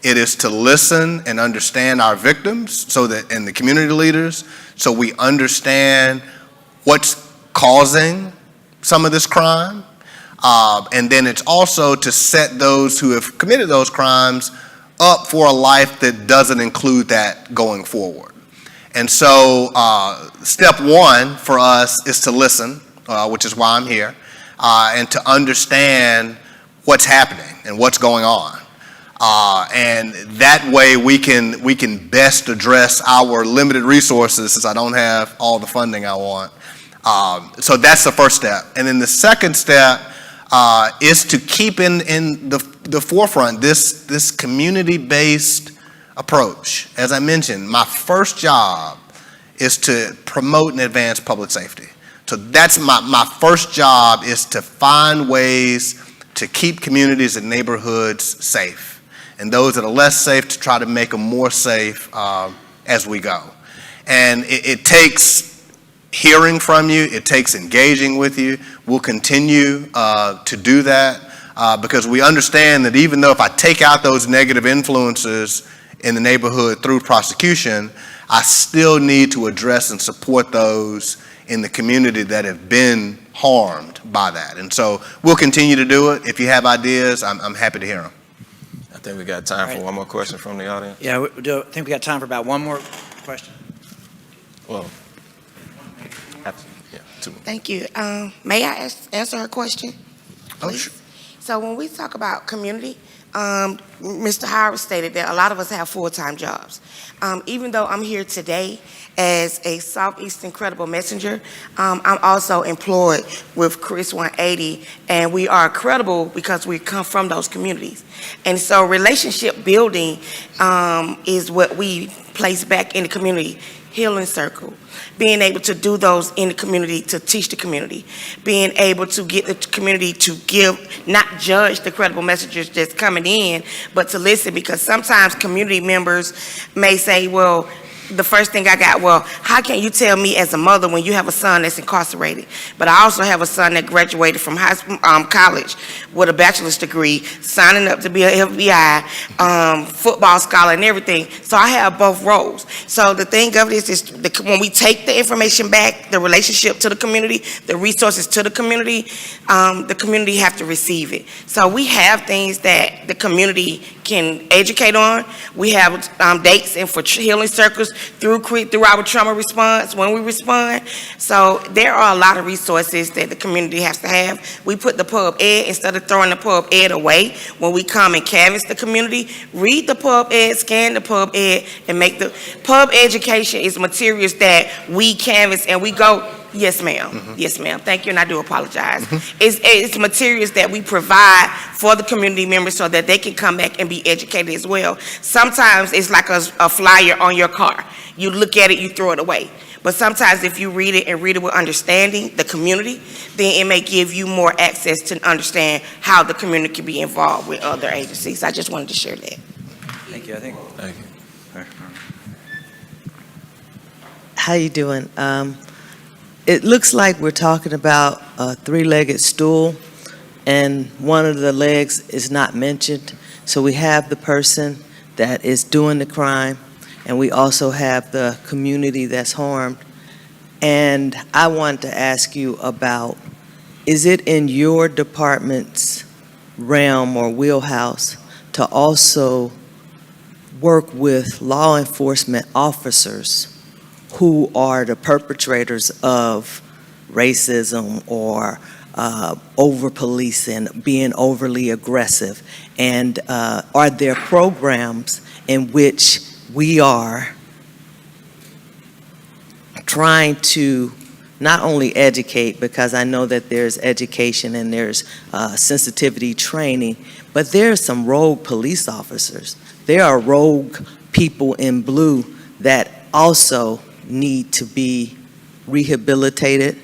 It is to listen and understand our victims and the community leaders, so we understand what's causing some of this crime. And then it's also to set those who have committed those crimes up for a life that doesn't include that going forward. And so step one for us is to listen, which is why I'm here, and to understand what's happening and what's going on. And that way we can best address our limited resources, since I don't have all the funding I want. So that's the first step. And then the second step is to keep in the forefront this community-based approach. As I mentioned, my first job is to promote and advance public safety. So that's my first job, is to find ways to keep communities and neighborhoods safe, and those that are less safe to try to make them more safe as we go. And it takes hearing from you, it takes engaging with you. We'll continue to do that because we understand that even though if I take out those negative influences in the neighborhood through prosecution, I still need to address and support those in the community that have been harmed by that. And so we'll continue to do it. If you have ideas, I'm happy to hear them. I think we got time for one more question from the audience. Yeah, I think we got time for about one more question. Well, two. Thank you. May I answer her question? Oh, sure. So when we talk about community, Mr. Howard stated that a lot of us have full-time jobs. Even though I'm here today as a Southeastern Credible Messenger, I'm also employed with Chris 180, and we are credible because we come from those communities. And so relationship building is what we place back in the community. Healing Circle, being able to do those in the community, to teach the community, being able to get the community to give, not judge the credible messengers that's coming in, but to listen, because sometimes community members may say, well, the first thing I got, well, how can you tell me as a mother when you have a son that's incarcerated? But I also have a son that graduated from college with a bachelor's degree, signing up to be an FBI, football scholar and everything. So I have both roles. So the thing of this is when we take the information back, the relationship to the community, the resources to the community have to receive it. So we have things that the community can educate on. We have dates and for healing circles through our trauma response when we respond. So there are a lot of resources that the community has to have. We put the pub ed, instead of throwing the pub ed away, when we come and canvass the community, read the pub ed, scan the pub ed, and make the pub education is materials that we canvass and we go, yes ma'am, yes ma'am, thank you, and I do apologize. It's materials that we provide for the community members so that they can come back and be educated as well. Sometimes it's like a flyer on your car. You look at it, you throw it away. But sometimes if you read it and read it with understanding the community, then it may give you more access to understand how the community can be involved with other agencies. I just wanted to share that. Thank you. Thank you. How you doing? It looks like we're talking about a three-legged stool, and one of the legs is not mentioned. So we have the person that is doing the crime, and we also have the community that's harmed. And I want to ask you about, is it in your department's realm or wheelhouse to also work with law enforcement officers who are the perpetrators of racism or over-policing, being overly aggressive? And are there programs in which we are trying to not only educate, because I know that there's education and there's sensitivity training, but there's some rogue police officers. There are rogue people in blue that also need to be rehabilitated,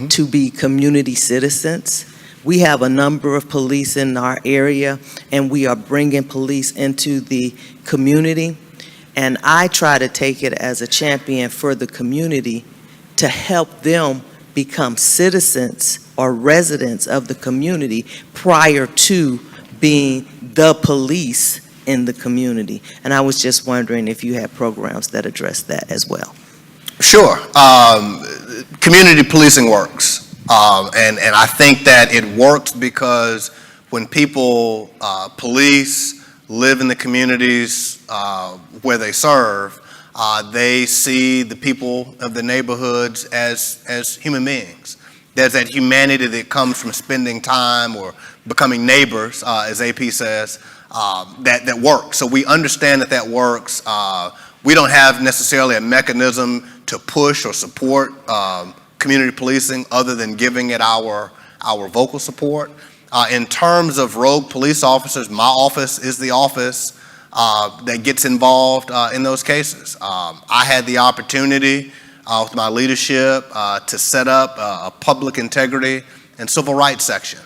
to be community citizens. We have a number of police in our area, and we are bringing police into the community. And I try to take it as a champion for the community to help them become citizens or residents of the community prior to being the police in the community. And I was just wondering if you had programs that address that as well. Sure. Community policing works. And I think that it works because when people police, live in the communities where they serve, they see the people of the neighborhoods as human beings. There's that humanity that comes from spending time or becoming neighbors, as AP says, that works. So we understand that works. We don't have necessarily a mechanism to push or support community policing other than giving it our vocal support. In terms of rogue police officers, my office is the office that gets involved in those cases. I had the opportunity with my leadership to set up a public integrity and civil rights section.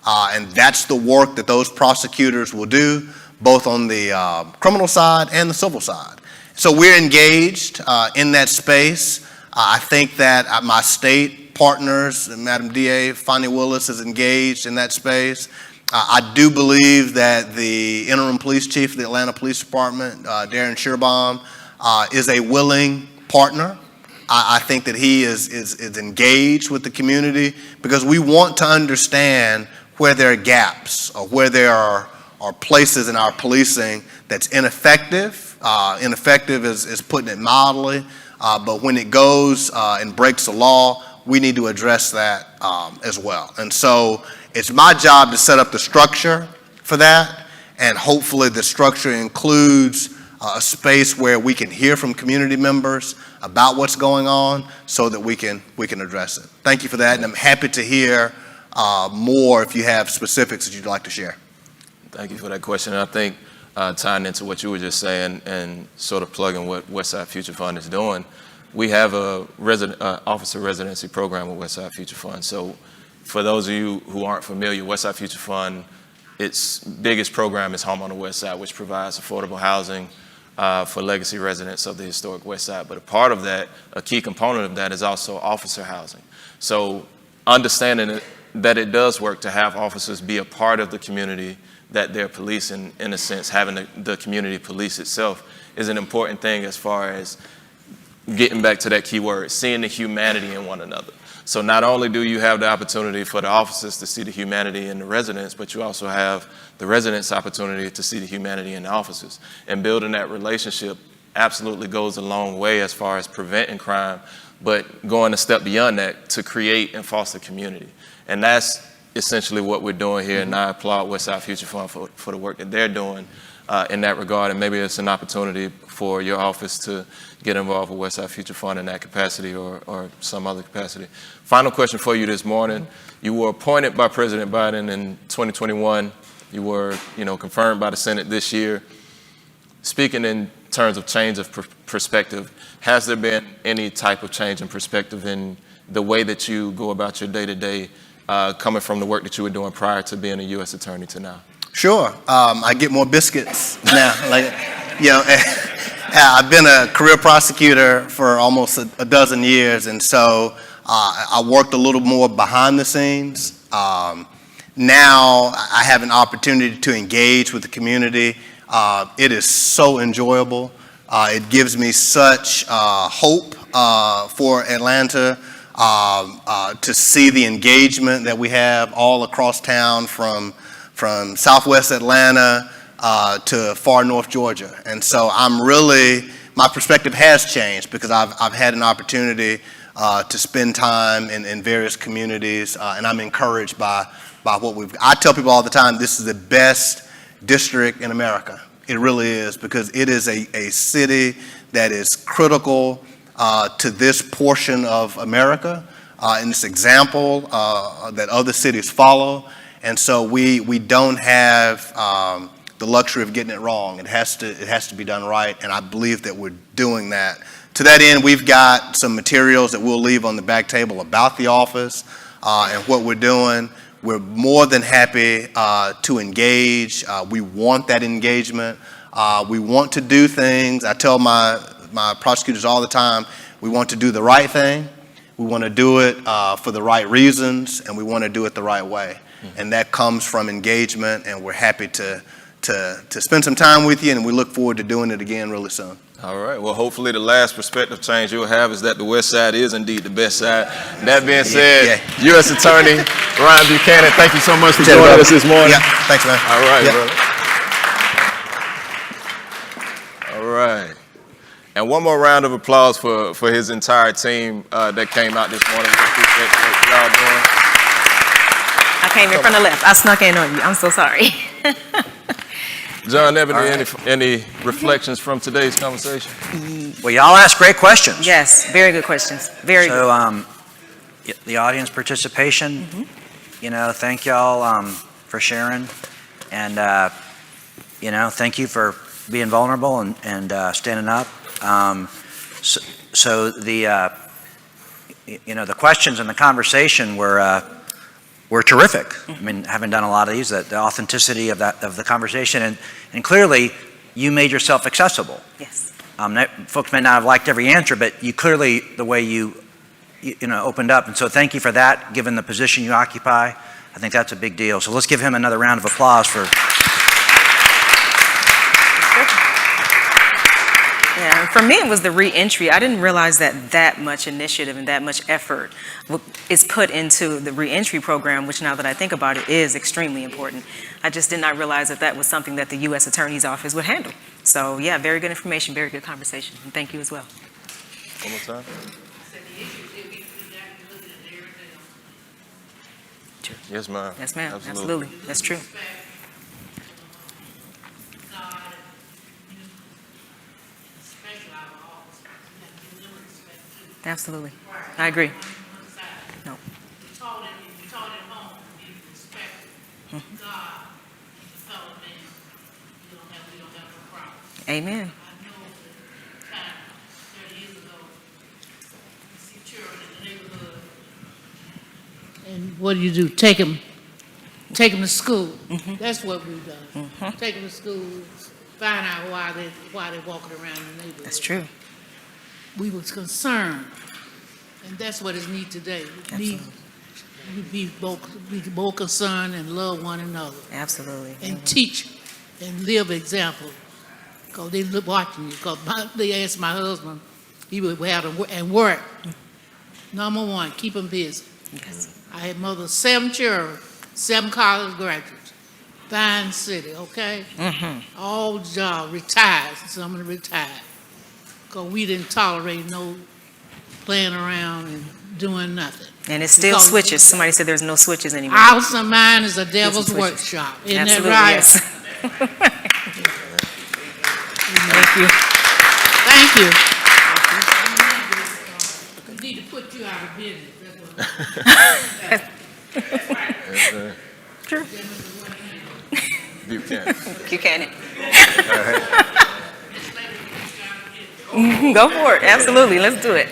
And that's the work that those prosecutors will do, both on the criminal side and the civil side. So we're engaged in that space. I think that my state partners, Madam DA Fonnie Willis, is engaged in that space. I do believe that the interim police chief of the Atlanta Police Department, Darren Shearbaum, is a willing partner. I think that he is engaged with the community because we want to understand where there are gaps or where there are places in our policing that's ineffective. Ineffective is putting it mildly, but when it goes and breaks the law, we need to address that as well. And so it's my job to set up the structure for that, and hopefully the structure includes a space where we can hear from community members about what's going on so that we can address it. Thank you for that, and I'm happy to hear more if you have specifics that you'd like to share. Thank you for that question. I think tying into what you were just saying and sort of plugging what Westside Future Fund is doing, we have a officer residency program with Westside Future Fund. So for those of you who aren't familiar, Westside Future Fund, its biggest program is Home on the West Side, which provides affordable housing for legacy residents of the historic West Side. But a part of that, a key component of that is also officer housing. So understanding that it does work to have officers be a part of the community that they're policing, in a sense, having the community police itself is an important thing as far as getting back to that key word, seeing the humanity in one another. So not only do you have the opportunity for the officers to see the humanity in the residents, but you also have the residents' opportunity to see the humanity in the officers. And building that relationship absolutely goes a long way as far as preventing crime, but going a step beyond that to create and foster community. And that's essentially what we're doing here, and I applaud Westside Future Fund for the work that they're doing in that regard, and maybe it's an opportunity for your office to get involved with Westside Future Fund in that capacity or some other capacity. Final question for you this morning. You were appointed by President Biden in 2021. You were, confirmed by the Senate this year. Speaking in terms of change of perspective, has there been any type of change in perspective in the way that you go about your day-to-day, coming from the work that you were doing prior to being a U.S. attorney to now? Sure. I get more biscuits now. I've been a career prosecutor for almost a dozen years, and so I worked a little more behind the scenes. Now I have an opportunity to engage with the community. It is so enjoyable. It gives me such hope for Atlanta to see the engagement that we have all across town from Southwest Atlanta to far North Georgia. And so my perspective has changed because I've had an opportunity to spend time in various communities, and I'm encouraged by what I tell people all the time, this is the best district in America. It really is, because it is a city that is critical to this portion of America, and this example that other cities follow. And so we don't have the luxury of getting it wrong. It has to be done right, and I believe that we're doing that. To that end, we've got some materials that we'll leave on the back table about the office and what we're doing. We're more than happy to engage. We want that engagement. We want to do things. I tell my prosecutors all the time, we want to do the right thing. We want to do it for the right reasons, and we want to do it the right way. And that comes from engagement, and we're happy to spend some time with you, and we look forward to doing it again really soon. All right. Well, hopefully the last perspective change you'll have is that the West Side is indeed the best side. That being said, U.S. Attorney Ryan Buchanan, thank you so much for joining us this morning. Yeah, thanks, man. All right, brother. All right. And one more round of applause for his entire team that came out this morning. We appreciate what y'all doing. I came in from the left. I snuck in on you. I'm so sorry. John, Ebony, any reflections from today's conversation? Well, y'all asked great questions. Yes, very good questions. Very good. So, the audience participation, thank y'all for sharing, and thank you for being vulnerable and standing up. So the questions and the conversation were terrific. I mean, having done a lot of these, the authenticity of the conversation, and clearly you made yourself accessible. Yes. Folks may not have liked every answer, but you clearly, the way you opened up, and so thank you for that, given the position you occupy. I think that's a big deal. So let's give him another round of applause for. Yeah, for me it was the re-entry. I didn't realize that much initiative and that much effort is put into the re-entry program, which now that I think about it is extremely important. I just did not realize that was something that the U.S. Attorney's Office would handle. So yeah, very good information, very good conversation, and thank you as well. One more time. Yes, ma'am. Yes, ma'am. Absolutely. That's true. Absolutely. I agree. No. Amen. And what do? Take them to school. That's what we've done. Take them to school, find out why they're walking around the neighborhood. That's true. We was concerned, and that's what is needed today. We need to be more concerned and love one another. Absolutely. And teach and live example. Because they look watching you. Because they asked my husband, he would have to work. Number one, keep them busy. Yes. I had mother 7 children, 7 college graduates. Fine city, okay? All jobs, retired, some of them retired. Because we didn't tolerate no playing around and doing nothing. And it's still switches. Somebody said there's no switches anymore. House of mine is a devil's workshop. Isn't that right? Yes. Thank you. Thank you. We need to put you out of business. True. Buchanan. Buchanan. Go for it. Absolutely. Let's do it.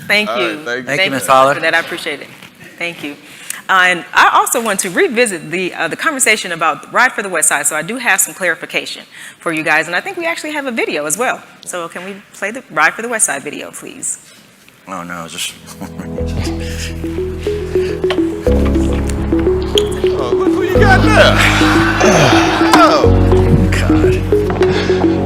Thank you. Thank you, Ms. Fowler. For that. I appreciate it. Thank you. And I also want to revisit the conversation about Ride for the West Side. So I do have some clarification for you guys. And I think we actually have a video as well. So can we play the Ride for the West Side video, please? Oh, no, just... Oh, look who you got there. Oh, God.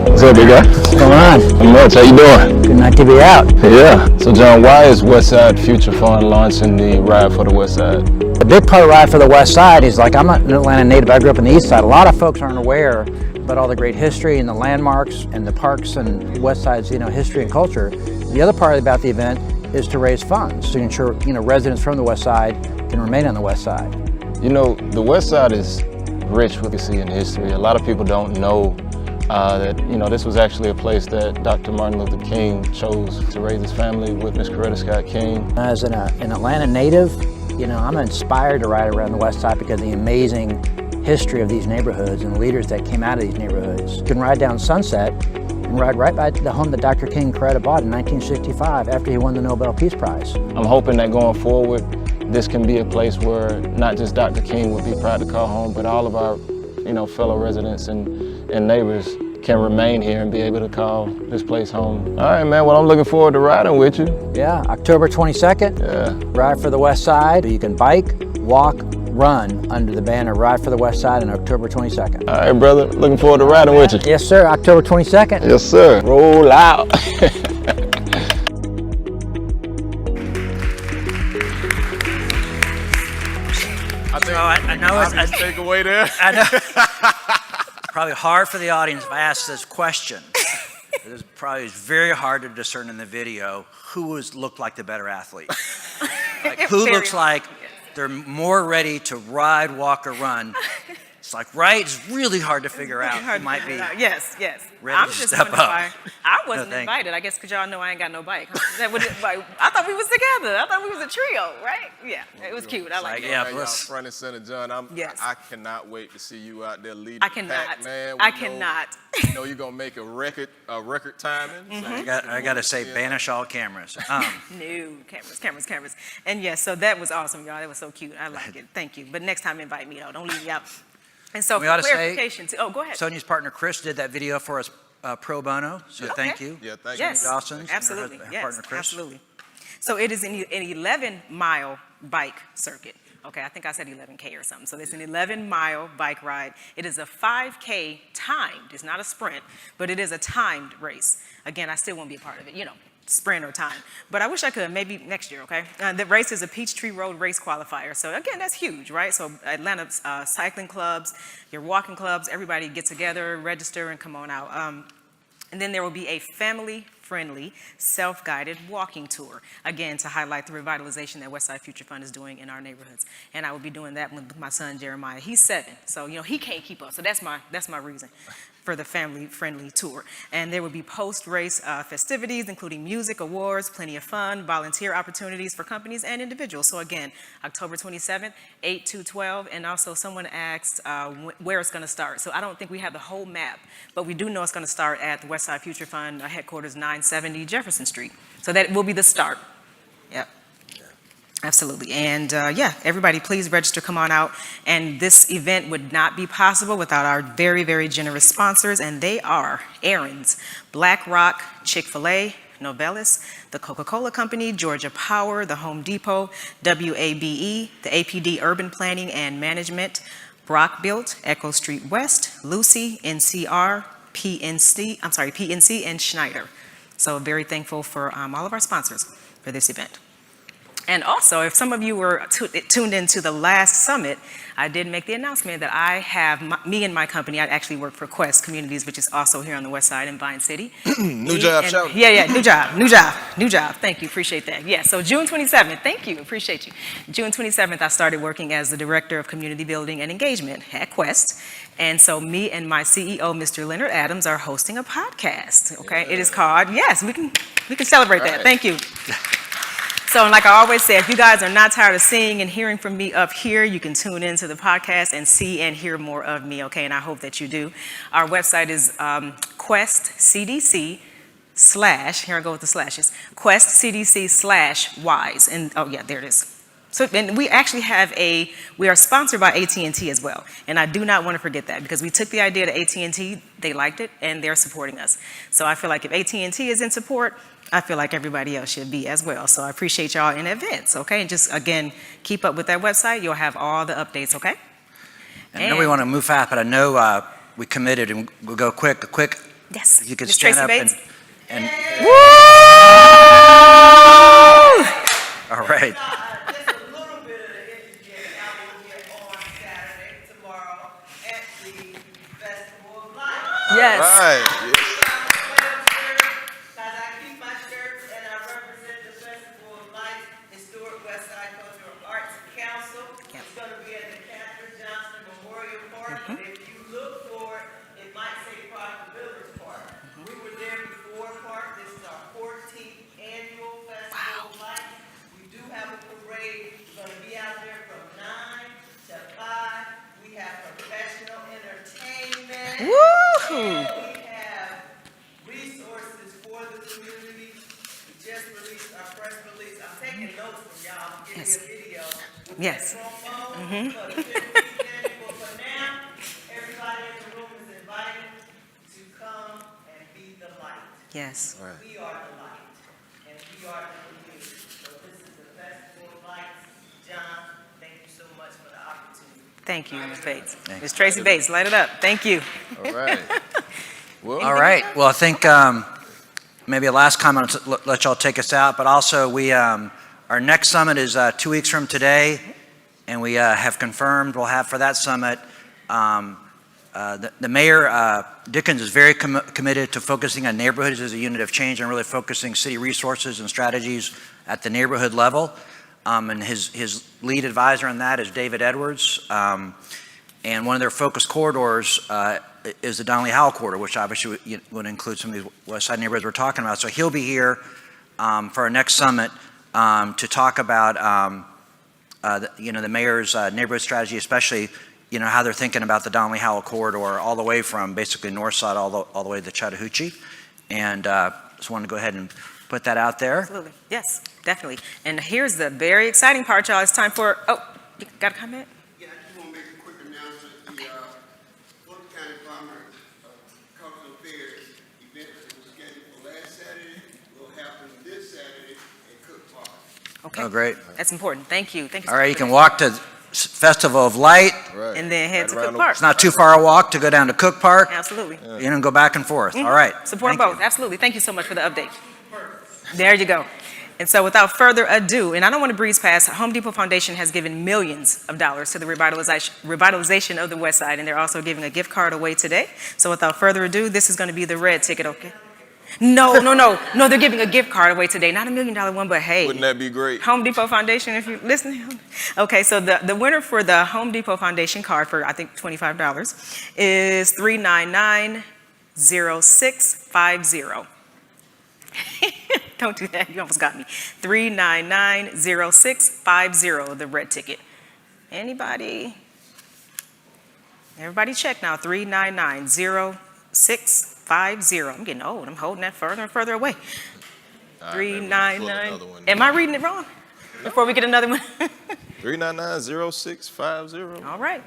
What's up, big guy? What's going on? Not much. How you doing? Good night to be out. Yeah. So, John, why is Westside Future Fund launching the Ride for the West Side? The big part of Ride for the West Side is, like, I'm not an Atlanta native. I grew up on the east side. A lot of folks aren't aware about all the great history and the landmarks and the parks and West Side's, history and culture. The other part about the event is to raise funds to ensure, residents from the West Side can remain on the West Side. The West Side is rich with legacy and history. A lot of people don't know that, this was actually a place that Dr. Martin Luther King chose to raise his family with Miss Coretta Scott King. As an Atlanta native, I'm inspired to ride around the West Side because of the amazing history of these neighborhoods and the leaders that came out of these neighborhoods. You can ride down Sunset and ride right by the home that Dr. King Coretta bought in 1965 after he won the Nobel Peace Prize. I'm hoping that going forward, this can be a place where not just Dr. King would be proud to call home, but all of our, fellow residents and neighbors can remain here and be able to call this place home. All right, man, well, I'm looking forward to riding with you. Yeah, October 22nd, Ride for the West Side. You can bike, walk, run under the banner Ride for the West Side on October 22nd. All right, brother, looking forward to riding with you. Yes, sir, October 22nd. Yes, sir. Roll out. I know it's a takeaway there. I know. Probably hard for the audience if I ask this question. It's probably very hard to discern in the video who looked like the better athlete. Like, who looks like they're more ready to ride, walk, or run. It's like, right? It's really hard to figure out who might be. Yes. Ready I'm to just step wondering up. why I wasn't No, invited. I guess because y'all know I ain't got no bike. I thought we was together. I thought we was a trio, right? Yeah, it was cute. I like it. Yeah, front and center, John. I cannot wait to see you out there leading I cannot. the pack, man. I cannot. You know you're gonna make a record timing. So I got to say, banish all cameras. No, cameras. And yes, so that was awesome, y'all. That was so cute. I like it. Thank you. But next time invite me, though. Don't leave me out. And so We for ought to say, clarification, go ahead. Sonia's partner Chris did that video for us pro bono, so thank you. Yeah, thank Yes, you. Dawson, absolutely. her Yes, partner Chris. absolutely. So it is an 11-mile bike circuit. Okay, I think I said 11K or something. So it's an 11-mile bike ride. It is a 5K timed. It's not a sprint, but it is a timed race. Again, I still won't be a part of it, sprint or time. But I wish I could, maybe next year, okay? The race is a Peachtree Road race qualifier. So again, that's huge, right? So Atlanta cycling clubs, your walking clubs, everybody get together, register, and come on out. And then there will be a family-friendly, self-guided walking tour, again, to highlight the revitalization that Westside Future Fund is doing in our neighborhoods. And I will be doing that with my son, Jeremiah. He's 7, so, he can't keep up, so that's my reason. for the family-friendly tour. And there will be post-race festivities, including music, awards, plenty of fun, volunteer opportunities for companies and individuals. So again, October 27th, 8 to 12, and also someone asked where it's gonna start. So I don't think we have the whole map, but we do know it's gonna start at the Westside Future Fund headquarters, 970 Jefferson Street. So that will be the start. Yep. Absolutely. And yeah, everybody please register, come on out. And this event would not be possible without our very, very generous sponsors, and they are Aaron's, Black Rock, Chick-fil-A, Novelis, the Coca-Cola Company, Georgia Power, the Home Depot, WABE, the APD Urban Planning and Management, Brock Built, Echo Street West, Lucy, NCR, PNC, and Schneider. So very thankful for all of our sponsors for this event. And also, if some of you were tuned into the last summit, I did make the announcement that I have, me and my company, I actually work for Quest Communities, which is also here on the west side in Vine City. New job, shout. Yeah, new job. Thank you, appreciate that. Yeah, so June 27th, thank you, appreciate you. June 27th, I started working as the Director of Community Building and Engagement at Quest. And so me and my CEO, Mr. Leonard Adams, are hosting a podcast, okay? It is called, yes, we can celebrate that, thank you. So like I always say, if you guys are not tired of seeing and hearing from me up here, you can tune into the podcast and see and hear more of me, okay? And I hope that you do. Our website is QuestCDC/ here I go with the slashes, QuestCDC/WISE. And oh yeah, there it is. So, and we actually have we are sponsored by AT&T as well. And I do not want to forget that because we took the idea to AT&T, they liked it, and they're supporting us. So I feel like if AT&T is in support, I feel like everybody else should be as well. So I appreciate y'all in advance, okay? And just, again, keep up with that website. You'll have all the updates, okay? I know we want to move fast, but I know we committed, and we'll go quick. Yes. If you could Ms. stand Tracy up Bates. and Woo! all right. Yes. All right. Woo-hoo. We have resources for the community. We just released our press release. I'm taking notes from y'all. I'm giving you a video. Yes. Mm-hmm. For now, everybody in the room is invited to come and be the light. Yes. Right. We are the light, and we are the community. So this is the Festival of Lights. John, thank you so much for the opportunity. Thank you, Ms. Bates. Ms. Tracy Bates, light it up. Thank you. All right. Well, All right. Well, I think maybe a last comment to let y'all take us out, but also our next summit is 2 weeks from today, and we have confirmed we'll have for that summit. The mayor, Dickens, is very committed to focusing on neighborhoods as a unit of change and really focusing city resources and strategies at the neighborhood level. And his lead advisor on that is David Edwards. And one of their focus corridors is the Donnelly-Howell corridor, which obviously would include some of these West Side neighborhoods we're talking about. So he'll be here for our next summit to talk about the mayor's neighborhood strategy, especially how they're thinking about the Donnelly-Howell corridor all the way from basically north side all the way to Chattahoochee. And just wanted to go ahead and put that out there. Absolutely. Yes, definitely. And here's the very exciting part, y'all. It's time for, you got a comment? Yeah, I just want to make a quick announcement. The Fulton County Department of Cultural Affairs event that was scheduled for last Saturday will happen this Saturday at Cook Park. Okay. Oh, great. That's important. Thank you. Thank you so All right, much you for can that. walk to Festival of Light. right. And then head to Right Cook around Park. It's not too far a walk to go down to Cook Park. Absolutely. And go back and forth. All right. Support Thank you. both. Absolutely. Thank you so much for the update. There you go. And so without further ado, and I don't want to breeze past, Home Depot Foundation has given millions of dollars to the revitalization of the West Side, and they're also giving a gift card away today. So without further ado, this is going to be the red ticket, okay? No, they're giving a gift card away today. Not $1 million one, but hey. Wouldn't that be great? Home Depot Foundation, if you're listening. Okay, so the winner for the Home Depot Foundation card for, I think, $25 is 3990650. Don't do that, you almost got me. 3990650, the red ticket. Anybody? Everybody check now, 3990650. I'm getting old, I'm holding that further and further away. 399, am I reading it wrong? Before we get another one? 3990650. All right.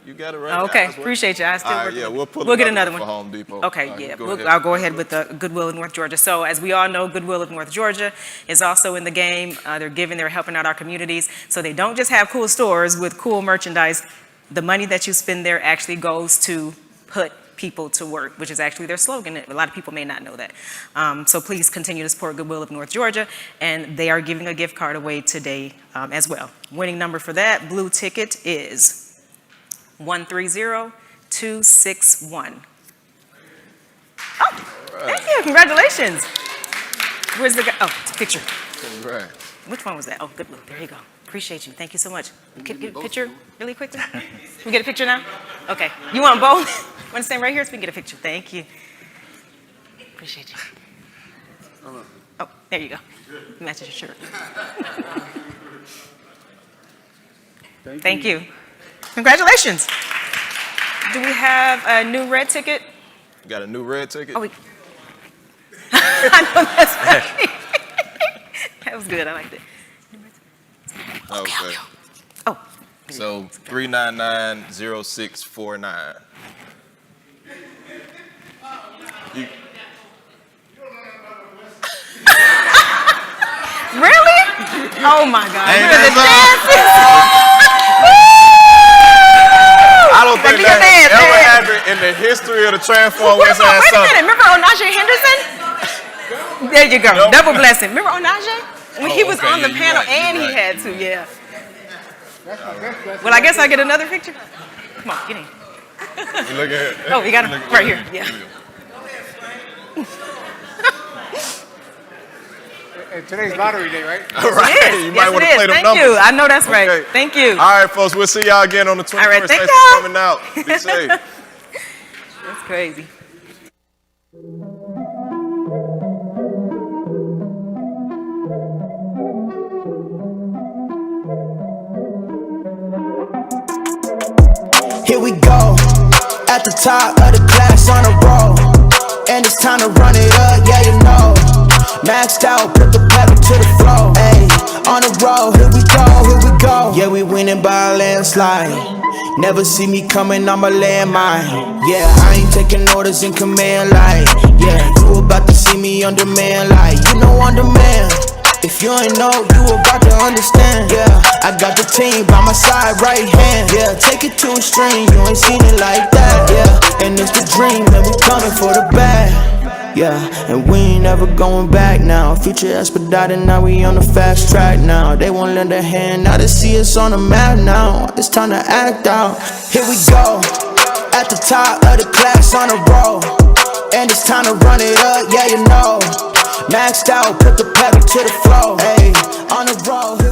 You got it right. Okay, now. appreciate you. I still work. Yeah, we'll get another one for Home Depot. Okay, All right, yeah, go ahead. I'll go ahead with the Goodwill of North Georgia. So as we all know, Goodwill of North Georgia is also in the game. They're helping out our communities. So they don't just have cool stores with cool merchandise. The money that you spend there actually goes to put people to work, which is actually their slogan. A lot of people may not know that. So please continue to support Goodwill of North Georgia, and they are giving a gift card away today as well. Winning number for that blue ticket is 130261. Oh, thank you, congratulations. Where's the guy? Oh, it's a picture. Congrats. Which one was that? Oh, good look, there you go. Appreciate you, thank you so much. Can we get a picture really quickly? Can we get a picture now? Okay, you want both? Want to stand right here so we can get a picture? Thank you. Appreciate you. Oh, there you go. Matches your shirt. Thank you. Congratulations. Do we have a new red ticket? You got a new red ticket? Oh, I know that's right. That was good, I liked it. Okay. Oh. So 3990649. Really? Oh my God. Ain't Look at the that dances. I don't think that ever happened in the history of the Transform Westside Summit. Wait a minute, remember Onaje Henderson? There you go, double blessing. Remember Onaje? When he was on the panel and he had to, yeah. Well, I guess I get another picture. Come on, get in. You look at it. Oh, we got him right here, yeah. Today's lottery day, right? All right, you might want to play them Thank numbers. you, I know that's right. Okay. Thank you. All right, folks, we'll see y'all again on the 21st. All right, thank Thanks y'all. for coming out. Be safe. That's crazy. Here we go, at the top of the class on a roll, and it's time to run it up, yeah you know. Maxed out, put the pedal to the floor, ayy, on the road, here we go. Yeah, we winning by a landslide. Never see me coming, I'm a landmine. Yeah, I ain't taking orders in command like, yeah, you about to see me on demand like, you know on demand. If you ain't know, you about to understand. Yeah, I got the team by my side, right hand. Yeah, take it to a string, you ain't seen it like that. Yeah, and it's the dream, and we coming for the bag. Yeah, and we ain't ever going back now. Future expedited, now we on the fast track now. They won't lend a hand, now they see us on the map now. It's time to act out. Here we go, at the top of the class on a roll, and it's time to run it up, yeah you know. Maxed out, put the pedal to the floor, ayy, on the road.